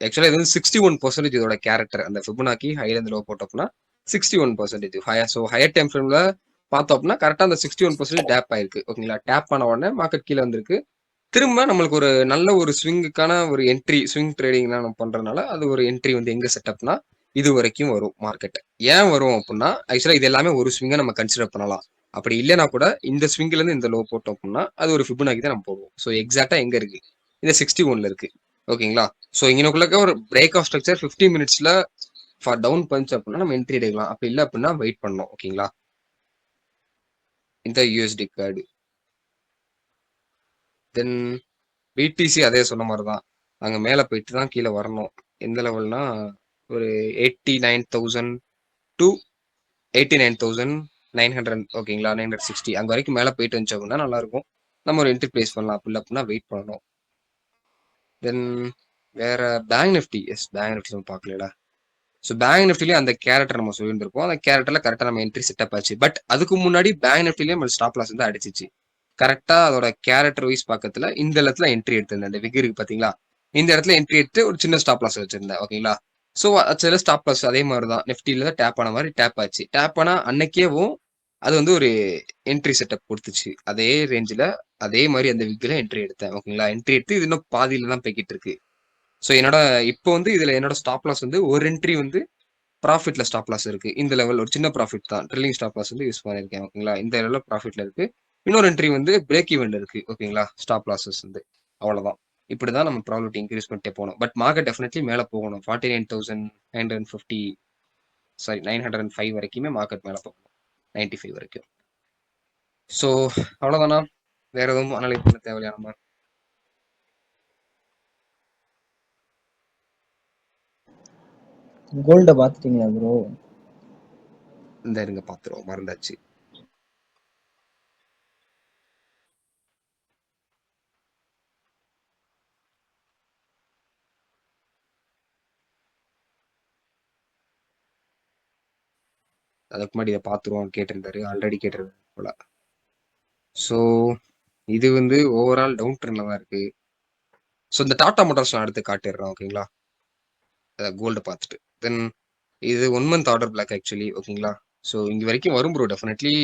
ஆக்சுவலா இது வந்து 61% இதோட கேரக்டர். அந்த ஃபிபனாக்கி ஹைல இருந்து லோ போட்டோம்னா 61%. ஸோ ஹையர் டைம் ஃப்ரேம்ல பார்த்தோம்னா கரெக்டா அந்த 61% டேப் ஆயிருக்கு. ஓகேங்களா? டேப் ஆன உடனே மார்க்கெட் கீழே வந்திருக்கு. திரும்ப நம்மளுக்கு ஒரு நல்ல ஒரு ஸ்விங்குக்கான ஒரு என்ட்ரி, ஸ்விங் ட்ரேடிங்லாம் நம்ம பண்றதுனால அது ஒரு என்ட்ரி வந்து எங்க செட்டப்னா இது வரைக்கும் வரும் மார்க்கெட். ஏன் வரும் அப்படின்னா ஆக்சுவலா இது எல்லாமே ஒரு ஸ்விங்கை நம்ம கன்சிடர் பண்ணலாம். அப்படி இல்லைன்னா கூட இந்த ஸ்விங்ல இருந்து இந்த லோ போட்டோம் அப்படின்னா அது ஒரு ஃபிபனாக்கி தான் நம்ம போடுவோம். ஸோ எக்ஸாக்டா எங்க இருக்கு? இந்த 61ல இருக்கு. ஓகேங்களா? ஸோ இங்கனக்குள்ள ஒரு பிரேக் ஆஃப் ஸ்ட்ரக்சர் 15 மினிட்ஸ்ல ஃபார் டவுன் பஞ்ச் அப்படின்னா நம்ம என்ட்ரி எடுக்கலாம். அப்படி இல்லை அப்படின்னா வெயிட் பண்ணணும். ஓகேங்களா? இந்த யூஎஸ்டி கார்டு தென் பிடிசி அதே சொன்ன மாதிரி தான். அங்கே மேலே போயிட்டு தான் கீழே வரணும். எந்த லெவல்னா ஒரு 89,000 டு 89,900. ஓகேங்களா? 960 அங்கே வரைக்கும் மேலே போயிட்டு வந்துச்சு அப்படின்னா நல்லா இருக்கும். நம்ம ஒரு என்ட்ரி பிளேஸ் பண்ணலாம். அப்படி இல்லை அப்படின்னா வெயிட் பண்ணணும். தென் வேற bank Nifty. Yes, bank Nifty நம்ம பார்க்கல. ஸோ பேங்க் நிஃப்டிலேயே அந்த கேரக்டர் நம்ம சொல்லியிருந்திருப்போம். அந்த கேரக்டர்ல கரெக்டாக நம்ம என்ட்ரி செட்டப் ஆச்சு. பட் அதுக்கு முன்னாடி பேங்க் நிஃப்டிலேயே நம்ம ஸ்டாப் லாஸ் வந்து அடிச்சிச்சு. கரெக்டா அதோட கேரக்டர் வைஸ் பக்கத்துல இந்த இடத்துல என்ட்ரி எடுத்திருந்தேன். இந்த விக் இருக்கு பாத்தீங்களா, இந்த இடத்துல என்ட்ரி எடுத்து ஒரு சின்ன ஸ்டாப் லாஸ் வச்சிருந்தேன். ஓகேங்களா? ஸோ சில ஸ்டாப் லாஸ் அதே மாதிரி தான் நிஃப்டியில தான் டேப் ஆன மாதிரி டேப் ஆச்சு. டேப் ஆனா அன்னைக்கேவும் அது வந்து ஒரு என்ட்ரி செட்டப் கொடுத்துச்சு. அதே ரேஞ்சில் அதே மாதிரி அந்த விக்ல என்ட்ரி எடுத்தேன். ஓகேங்களா? என்ட்ரி எடுத்து இது இன்னும் பாதியில தான் போய்கிட்டு இருக்கு. ஸோ என்னோட இப்போ வந்து இதுல என்னோட ஸ்டாப் லாஸ் வந்து ஒரு என்ட்ரி வந்து ப்ராஃபிட்ல ஸ்டாப் லாஸ் இருக்கு. இந்த லெவல் ஒரு சின்ன ப்ராஃபிட் தான். ட்ரில்லிங் ஸ்டாப் லாஸ் வந்து யூஸ் பண்ணியிருக்கேன். ஓகேங்களா? இந்த லெவலில் ப்ராஃபிட்ல இருக்கு. இன்னொரு என்ட்ரி வந்து பிரேக் ஈவென்ட் இருக்கு. ஓகேங்களா? ஸ்டாப் லாஸஸ் வந்து அவ்வளவுதான். இப்படிதான் நம்ம ப்ராபிலிட்டி இன்க்ரீஸ் பண்ணிட்டே போகணும். பட் மார்க்கெட் டெஃபினெட்லி மேலே போகணும். 49,950 சாரி 905 வரைக்குமே மார்க்கெட் மேலே போகணும். 95 வரைக்கும். ஸோ அவ்வளோதானா? வேற எதுவும் அனலைஸ் பண்ண தேவையான மாதிரி? கோல்ட பாத்துட்டீங்களா ப்ரோ? இந்த இருங்க பாத்துருவோம், மறந்தாச்சு. அதுக்கு முன்னாடி இதை பார்த்துருவோம் கேட்டிருந்தாரு, ஆல்ரெடி கேட்டிருந்தாரு போல. ஸோ இது வந்து ஓவரால் டவுன் ட்ரெண்ட்ல தான் இருக்கு. ஸோ இந்த டாடா மோட்டார்ஸ் நான் எடுத்து காட்டிடுறேன். ஓகேங்களா? கோல்டு பார்த்துட்டு தென் இது 1 மந்த் ஆர்டர் பிளாக் ஆக்சுவலி. ஓகேங்களா? ஸோ இங்கே வரைக்கும் வரும் ப்ரோ. டெஃபினெட்லி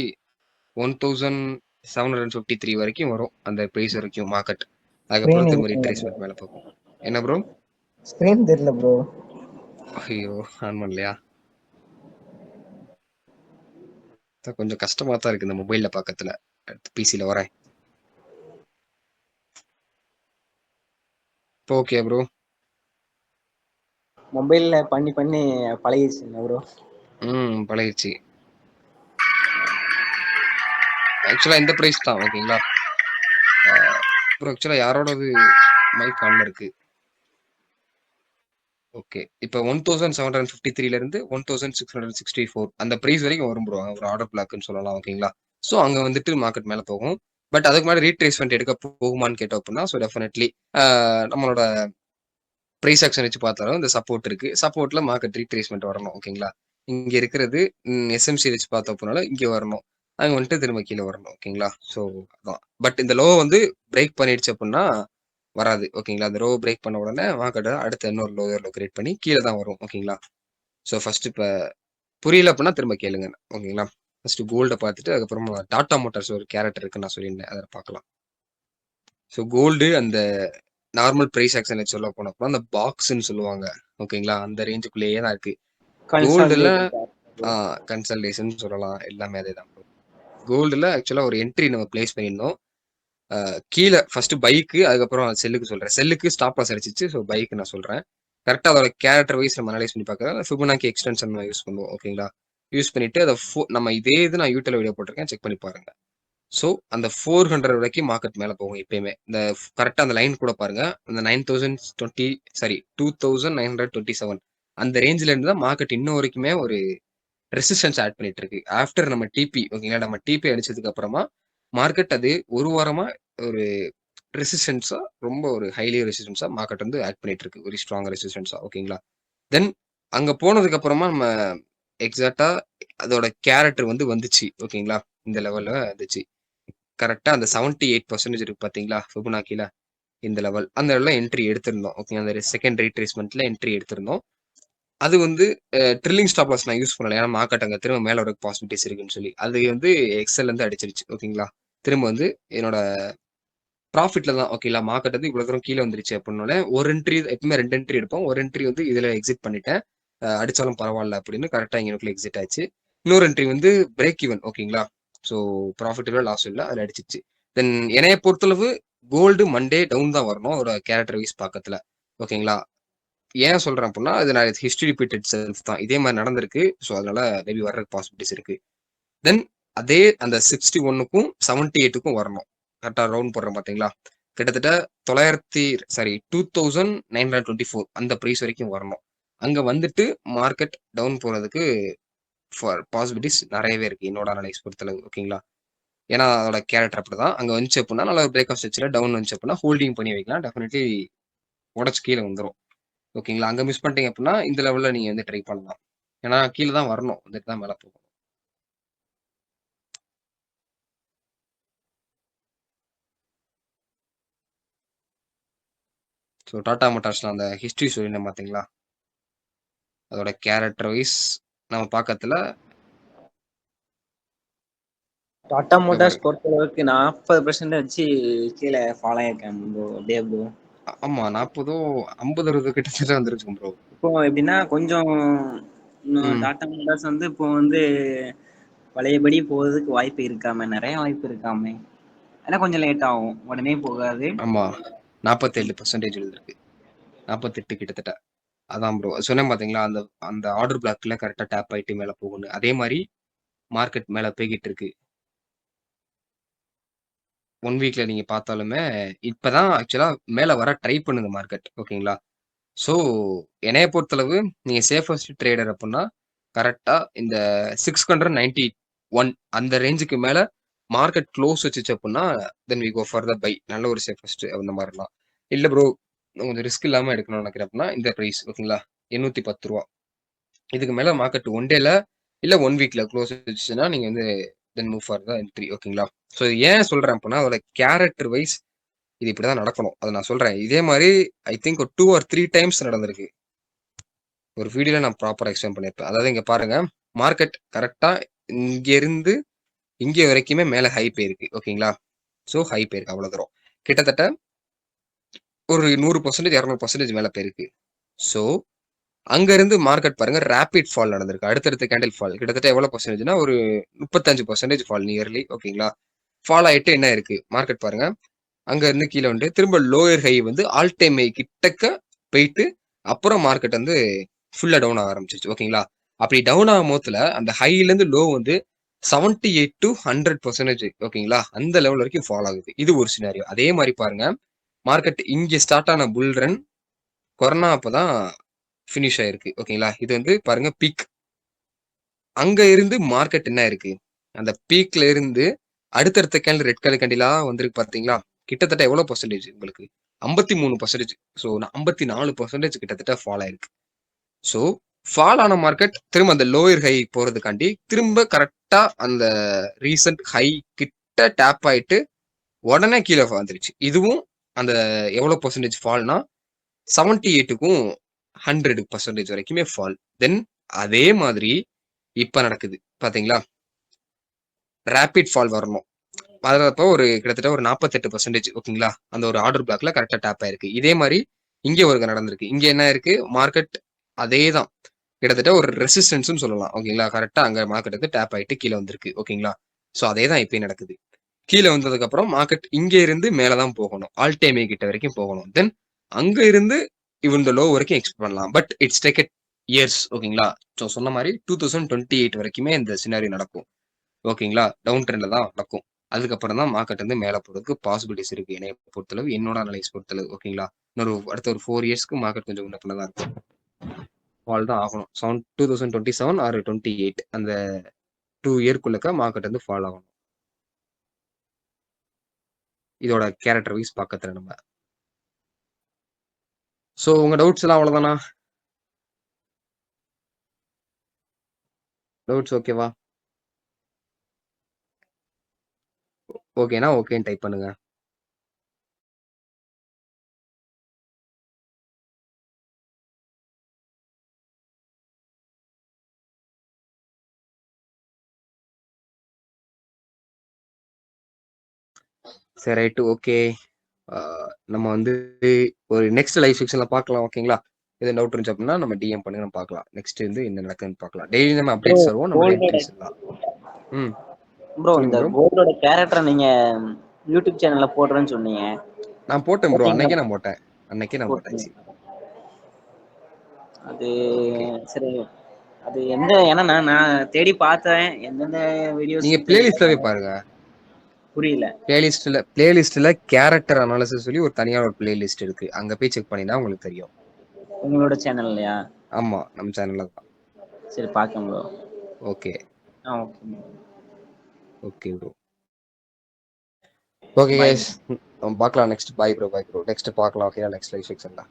1753 வரைக்கும் வரும் அந்த ப்ரைஸ் வரைக்கும் மார்க்கெட். அதுக்கப்புறம் ஸ்கிரீன் திரும்ப ரீட்ரேஸ்மெண்ட் மேலே போகும். என்ன ப்ரோ? ஸ்கிரீன் தெரியல ப்ரோ. ஐயோ, ஆன் பண்ணலையா? கொஞ்சம் கஷ்டமா தான் இருக்கு இந்த மொபைல்ல பக்கத்துல. பிசில வரேன். இப்போ ஓகே ப்ரோ. மொபைல்ல பண்ணி பண்ணி பழகிடுச்சுங்க ப்ரோ. பழகிடுச்சு. ஆக்சுவலா இந்த பிரைஸ் தான். ஓகேங்களா ப்ரோ? ஆக்சுவலா யாரோடது மைக் ஆன்ல இருக்கு? ஓகே. இப்போ 1753ல இருந்து 1664 அந்த பிரைஸ் வரைக்கும் வரும் ப்ரோ. ஒரு ஆர்டர் பிளாக்னு சொல்லலாம். ஓகேங்களா? ஸோ அங்க வந்துட்டு மார்க்கெட் மேல போகும். பட் அதுக்கு முன்னாடி ரீட்ரேஸ்மெண்ட் எடுக்க போகுமான்னு கேட்டோம் அப்படின்னா ஸோ டெஃபினெட்லி நம்மளோட ப்ரைஸ் ஆக்ஷன் வச்சு பார்த்தாலும் இந்த சப்போர்ட் இருக்கு. சப்போர்ட்ல மார்க்கெட் ரீட்ரேஸ்மெண்ட் வரணும். ஓகேங்களா? இங்க இருக்கிறது எஸ்எம்சி வச்சு பார்த்தோம் அப்படின்னாலும் இங்க வரணும். அங்க வந்துட்டு திரும்ப கீழே வரணும். ஓகேங்களா? ஸோ அதான். பட் இந்த லோ வந்து பிரேக் பண்ணிடுச்சு அப்படின்னா வராது. ஓகேங்களா? அந்த லோ பிரேக் பண்ண உடனே மார்க்கெட் அடுத்த இன்னொரு லோயர் லோ கிரியேட் பண்ணி கீழே தான் வரும். ஓகேங்களா? ஸோ ஃபர்ஸ்ட் இப்போ புரியல அப்படின்னா திரும்ப கேளுங்க. ஓகேங்களா? ஃபர்ஸ்ட் கோல்டை பார்த்துட்டு அதுக்கப்புறமா டாடா மோட்டார்ஸ் ஒரு கேரக்டர் இருக்குன்னு நான் சொல்லியிருந்தேன், அதை பார்க்கலாம். ஸோ கோல்டு அந்த நார்மல் பிரைஸ் ஆக்ஷன் சொல்ல போனப்போ அந்த பாக்ஸ்ன்னு சொல்லுவாங்க, ஓகேங்களா, அந்த ரேஞ்சுக்குள்ளேயே தான் இருக்கு. கோல்டுல கன்சல்டேஷன் சொல்லலாம், எல்லாமே அதே தான். கோல்டுல ஆக்சுவலா ஒரு என்ட்ரி நம்ம பிளேஸ் பண்ணியிருந்தோம். கீழே ஃபர்ஸ்ட் பைக்கு, அதுக்கப்புறம் செல்லுக்கு சொல்றேன். செல்லுக்கு ஸ்டாப் லாஸ் அடிச்சிச்சு. ஸோ பைக்கு நான் சொல்றேன். கரெக்டாக அதோட கேரக்டர் வைஸ் நம்ம அனலைஸ் பண்ணி பார்க்கறோம். ஃபிபனாக்கி எக்ஸ்டென்ஷன் நம்ம யூஸ் பண்ணுவோம், ஓகேங்களா. யூஸ் பண்ணிட்டு அதை நம்ம இதே இது நான் யூடியூப்ல வீடியோ போட்டிருக்கேன், செக் பண்ணி பாருங்க. ஸோ அந்த 400 வரைக்கும் மார்க்கெட் மேலே போகும் எப்பயுமே. இந்த கரெக்டாக அந்த லைன் கூட பாருங்க, அந்த 2927 அந்த ரேஞ்சில இருந்து தான் மார்க்கெட் இன்னும் வரைக்குமே ஒரு ரெசிஸ்டன்ஸ் ஆட் பண்ணிட்டு இருக்கு. ஆஃப்டர் நம்ம டிபி, ஓகேங்களா, நம்ம டிபி அடிச்சதுக்கு அப்புறமா மார்க்கெட் அது ஒரு வாரமா ஒரு ரெசிஸ்டன்ஸா, ரொம்ப ஒரு ஹைலி ரெசிஸ்டன்ஸா மார்க்கெட் வந்து ஆட் பண்ணிட்டு இருக்கு, ஒரு ஸ்ட்ராங் ரெசிஸ்டன்ஸா, ஓகேங்களா. தென் அங்க போனதுக்கு அப்புறமா நம்ம எக்ஸாக்டா அதோட கேரக்டர் வந்து வந்துச்சு, ஓகேங்களா. இந்த லெவல்ல வந்துச்சு. கரெக்டா அந்த 78% இருக்கு பாத்தீங்களா ஃபிபனாக்கில, இந்த லெவல், அந்த லெவல்ல என்ட்ரி எடுத்திருந்தோம், ஓகே. அந்த செகண்ட் ரீட்ரேஸ்மெண்ட்ல என்ட்ரி எடுத்திருந்தோம். அது வந்து ட்ரில்லிங் ஸ்டாப் லாஸ் நான் யூஸ் பண்ணல, ஏன்னா மார்க்கெட் அங்கே திரும்ப மேலே வர பாசிபிலிட்டிஸ் இருக்குன்னு சொல்லி அது வந்து எக்ஸல் வந்து அடிச்சிருச்சு, ஓகேங்களா. திரும்ப வந்து என்னோட ப்ராஃபிட்ல தான், ஓகேங்களா. மார்க்கெட் வந்து இவ்வளோ தூரம் கீழே வந்துருச்சு அப்படின்னோட ஒரு என்ட்ரி, எப்பவுமே 2 என்ட்ரி எடுப்போம். ஒரு என்ட்ரி வந்து இதில் எக்ஸிட் பண்ணிட்டேன், அடிச்சாலும் பரவாயில்ல அப்படின்னு கரெக்டாக எங்களுக்குள்ள எக்ஸிட் ஆச்சு. இன்னொரு என்ட்ரி வந்து பிரேக் ஈவன், ஓகேங்களா. ஸோ ப்ராஃபிட் இல்லை, லாஸ் இல்லை, அதில் அடிச்சிச்சு. தென் என்னைய பொறுத்தளவு கோல்டு மண்டே டவுன் தான் வரணும் ஒரு கேரக்டர் வைஸ் பார்க்கறதுல, ஓகேங்களா. ஏன் சொல்றேன் அப்படின்னா, அது நான் ஹிஸ்டரி ரிப்பீட்டட் செல்ஃப் தான், இதே மாதிரி நடந்திருக்கு. ஸோ அதனால மேபி வர்ற பாசிபிலிட்டிஸ் இருக்கு. தென் அதே அந்த 61க்கும் 78க்கும் வரணும், கரெக்டா ரவுண்ட் போடுறோம் பாத்தீங்களா. கிட்டத்தட்ட 2924 அந்த ப்ரைஸ் வரைக்கும் வரணும். அங்க வந்துட்டு மார்க்கெட் டவுன் போறதுக்கு பாசிபிலிட்டிஸ் நிறையவே இருக்கு என்னோட அனலைஸ் பொறுத்தளவு, ஓகேங்களா. ஏன்னா அதோட கேரக்டர் அப்படிதான். அங்க வந்துச்சு அப்படின்னா நல்ல பிரேக் ஆஃப் ஸ்ட்ரக்சர்ல டவுன் வந்துச்சு அப்படின்னா ஹோல்டிங் பண்ணி வைக்கலாம், டெஃபினெட்லி உடச்சு கீழே வந்துடும், ஓகேங்களா. அங்க மிஸ் பண்ணிட்டீங்க அப்படின்னா இந்த லெவல்ல நீங்க வந்து ட்ரை பண்ணலாம், ஏன்னா கீழே தான் வரணும், வந்துட்டு தான் மேலே போகும். ஸோ டாடா மோட்டார்ஸ்ல அந்த ஹிஸ்ட்ரி சொல்லியிருந்தேன் பார்த்தீங்களா, அதோட கேரக்டர் வைஸ் நம்ம பார்க்கறதுல டாடா மோட்டார்ஸ் பொறுத்தளவுக்கு 40% வச்சு கீழே ஃபாலோ ஆயிருக்கேன் ப்ரோ, அப்படியே ப்ரோ. ஆமா 40 50 கிட்டத்தட்ட வந்துருச்சு ப்ரோ. இப்போ எப்படின்னா கொஞ்சம் டாடா மோட்டார்ஸ் வந்து இப்போ வந்து பழையபடி போகிறதுக்கு வாய்ப்பு இருக்காம, நிறைய வாய்ப்பு இருக்காம, ஏன்னா கொஞ்சம் லேட் ஆகும், உடனே போகாது. ஆமா 47% இருக்கு, 48 கிட்டத்தட்ட. அதான் ப்ரோ சொன்னேன் பாத்தீங்களா, அந்த அந்த ஆர்டர் பிளாக்ல கரெக்டா டேப் ஆயிட்டு மேல போகணும். அதே மாதிரி மார்க்கெட் மேல போய்கிட்டு இருக்கு. 1 வீக்ல நீங்க பார்த்தாலுமே இப்பதான் ஆக்சுவலா மேல வர ட்ரை பண்ணுங்க மார்க்கெட், ஓகேங்களா. ஸோ என்னைய பொறுத்தளவு நீங்க சேஃபஸ்ட் ட்ரேடர் அப்படின்னா கரெக்டா இந்த 691 அந்த ரேஞ்சுக்கு மேல மார்க்கெட் க்ளோஸ் வச்சுச்சு அப்படின்னா then we go for the buy, நல்ல ஒரு சேஃபஸ்ட் அந்த மாதிரிலாம். இல்ல ப்ரோ கொஞ்சம் ரிஸ்க் இல்லாம எடுக்கணும்னு நினைக்கிறேன் அப்படின்னா இந்த ப்ரைஸ், ஓகேங்களா, 810 ரூபா. இதுக்கு மேல மார்க்கெட் 1 டேல இல்ல 1 வீக்ல க்ளோஸ் வச்சுச்சுன்னா நீங்க வந்து then move for the entry, ஓகேங்களா. ஸோ ஏன் சொல்றேன் அப்படின்னா அதோட கேரக்டர் வைஸ் இது இப்படிதான் நடக்கணும், அதை நான் சொல்றேன். இதே மாதிரி ஐ திங்க் ஒரு 2 or 3 டைம்ஸ் நடந்திருக்கு, ஒரு வீடியோல நான் ப்ராப்பரா எக்ஸ்பிளைன் பண்ணிருப்பேன். அதாவது இங்க பாருங்க, மார்க்கெட் கரெக்டா இங்க இருந்து இங்கே வரைக்குமே மேல ஹை போயிருக்கு, ஓகேங்களா. ஸோ ஹை போயிருக்கு அவ்வளவு தூரம், கிட்டத்தட்ட ஒரு 100% 200% மேல போயிருக்கு. ஸோ அங்க இருந்து மார்க்கெட் பாருங்க ரேபிட் ஃபால் நடந்திருக்கு, அடுத்தடுத்த கேண்டில் ஃபால் கிட்டத்தட்ட எவ்வளவு பர்சன்டேஜ்னா ஒரு 35% ஃபால் நியர்லி, ஓகேங்களா. ஃபால் ஆயிட்டு என்ன இருக்கு மார்க்கெட் பாருங்க, அங்க இருந்து கீழே வந்து திரும்ப லோயர் ஹை வந்து ஆல் டைம் ஹை கிட்டக்க போயிட்டு அப்புறம் மார்க்கெட் வந்து ஃபுல்லா டவுன் ஆக ஆரம்பிச்சிருச்சு, ஓகேங்களா. அப்படி டவுன் ஆகும் போதுல அந்த ஹைல இருந்து லோ வந்து 78 to 100%, ஓகேங்களா, அந்த லெவல் வரைக்கும் ஃபால் ஆகுது. இது ஒரு சினாரியோ. அதே மாதிரி பாருங்க, மார்க்கெட் இங்க ஸ்டார்ட் ஆன புல் ரன் கொரோனா அப்பதான் ஃபினிஷ் ஆயிருக்கு, ஓகேங்களா. இது வந்து பாருங்க பீக், அங்க இருந்து மார்க்கெட் என்ன இருக்கு, அந்த பீக்ல இருந்து அடுத்தடுத்த கேண்டில் ரெட் கலர் கேண்டிலா வந்திருக்கு பாத்தீங்களா, கிட்டத்தட்ட எவ்வளவு பர்சன்டேஜ் உங்களுக்கு 53%. ஸோ 54% கிட்டத்தட்ட ஃபால் ஆயிருக்கு. ஸோ ஃபால் ஆன மார்க்கெட் திரும்ப அந்த லோயர் ஹை போறதுக்காண்டி திரும்ப கரெக்டா அந்த ரீசன்ட் ஹை கிட்ட டேப் ஆயிட்டு உடனே கீழே வந்துருச்சு. இதுவும் அந்த எவ்வளவு பர்சன்டேஜ் ஃபால்னா 78க்கும் 100% வரைக்குமே ஃபால். தென் அதே மாதிரி இப்ப நடக்குது பாத்தீங்களா, ரேபிட் ஃபால் வரணும். வரப்போ ஒரு கிட்டத்தட்ட ஒரு 48% ஓகேங்களா, அந்த ஒரு ஆர்டர் பிளாக்ல கரெக்டா டேப் ஆயிருக்கு. இதே மாதிரி இங்கே ஒரு நடந்திருக்கு. இங்க என்ன இருக்கு, மார்க்கெட் அதே தான் கிட்டத்தட்ட ஒரு ரெசிஸ்டன்ஸ்னு சொல்லலாம் ஓகேங்களா. கரெக்டா அங்க மார்க்கெட் வந்து டேப் ஆயிட்டு கீழே வந்திருக்கு ஓகேங்களா. ஸோ அதே தான் இப்பயும் நடக்குது. கீழே வந்ததுக்கு அப்புறம் மார்க்கெட் இங்க இருந்து மேலதான் போகணும், ஆல் டைம் கிட்ட வரைக்கும் போகணும். தென் அங்க இருந்து இந்த லோ வரைக்கும் எக்ஸ்பெக்ட் பண்ணலாம். பட் இட்ஸ் டேக் இயர்ஸ் ஓகேங்களா. ஸோ சொன்ன மாதிரி 2028 வரைக்குமே இந்த சினாரி நடக்கும் ஓகேங்களா. டவுன் ட்ரெண்ட்ல தான் நடக்கும். அதுக்கப்புறம் தான் மார்க்கெட் வந்து மேலே போறதுக்கு பாசிபிலிட்டிஸ் இருக்கு என்னை பொறுத்தளவு, என்னோட அனலைஸ் பொறுத்தளவு ஓகேங்களா. இன்னொரு அடுத்த ஒரு 4 இயர்ஸ்க்கு மார்க்கெட் கொஞ்சம் முன்னப்பில் தான் இருக்கும், ஃபால் தான் ஆகணும். 2027 ஆர் 28 அந்த 2 இயர்க்குள்ளக்க மார்க்கெட் வந்து ஃபால் ஆகணும். இதோட கேரக்டர் வைஸ் பார்க்கறதுல நம்ம. ஸோ உங்க டவுட்ஸ் எல்லாம் அவ்வளோதானா? டவுட்ஸ் ஓகேவா? ஓகேனா ஓகேன்னு டைப் பண்ணுங்க. சரி ரைட்டு ஓகே. நம்ம வந்து ஒரு நெக்ஸ்ட் லைவ் செக்ஷன்ல பார்க்கலாம் ஓகேங்களா. எது டவுட் இருந்துச்சு அப்படின்னா நம்ம டிஎம் பண்ணி நம்ம பார்க்கலாம். நெக்ஸ்ட் வந்து என்ன நடக்குதுன்னு பார்க்கலாம். டெய்லி நம்ம அப்டேட்ஸ் தருவோம், நம்ம என்ட்ரிஸ் எல்லாம். ப்ரோ சொல்லுங்க இந்த ப்ரோ. கோல்டோட கேரக்டர் நீங்க யூடியூப் சேனல்ல போடுறேன்னு சொன்னீங்க. நான் போட்டேன் ப்ரோ, போட்டீங்களா? அன்னைக்கே நான் போட்டேன். அது ஓகே, சரி, அது எந்த ஏன்னா நான் தேடி பார்த்தேன் எந்தெந்த வீடியோஸ் நீங்க பிளேலிஸ்ட்லவே பாருங்க. புரியல. பிளேலிஸ்ட்ல கேரக்டர் அனாலிசிஸ் சொல்லி ஒரு தனியான ஒரு பிளேலிஸ்ட் இருக்கு, அங்க போய் செக் பண்ணினா உங்களுக்கு தெரியும். உங்களோட சேனல்லையா? ஆமா, நம்ம சேனல்ல தான். சரி பார்க்கேன் bro. Okay okay okay bro. Okay guys, நம்ம பார்க்கலாம் நெக்ஸ்ட். பை ப்ரோ நெக்ஸ்ட் பார்க்கலாம் ஓகே. நெக்ஸ்ட் லைவ் செக்ஷன்ல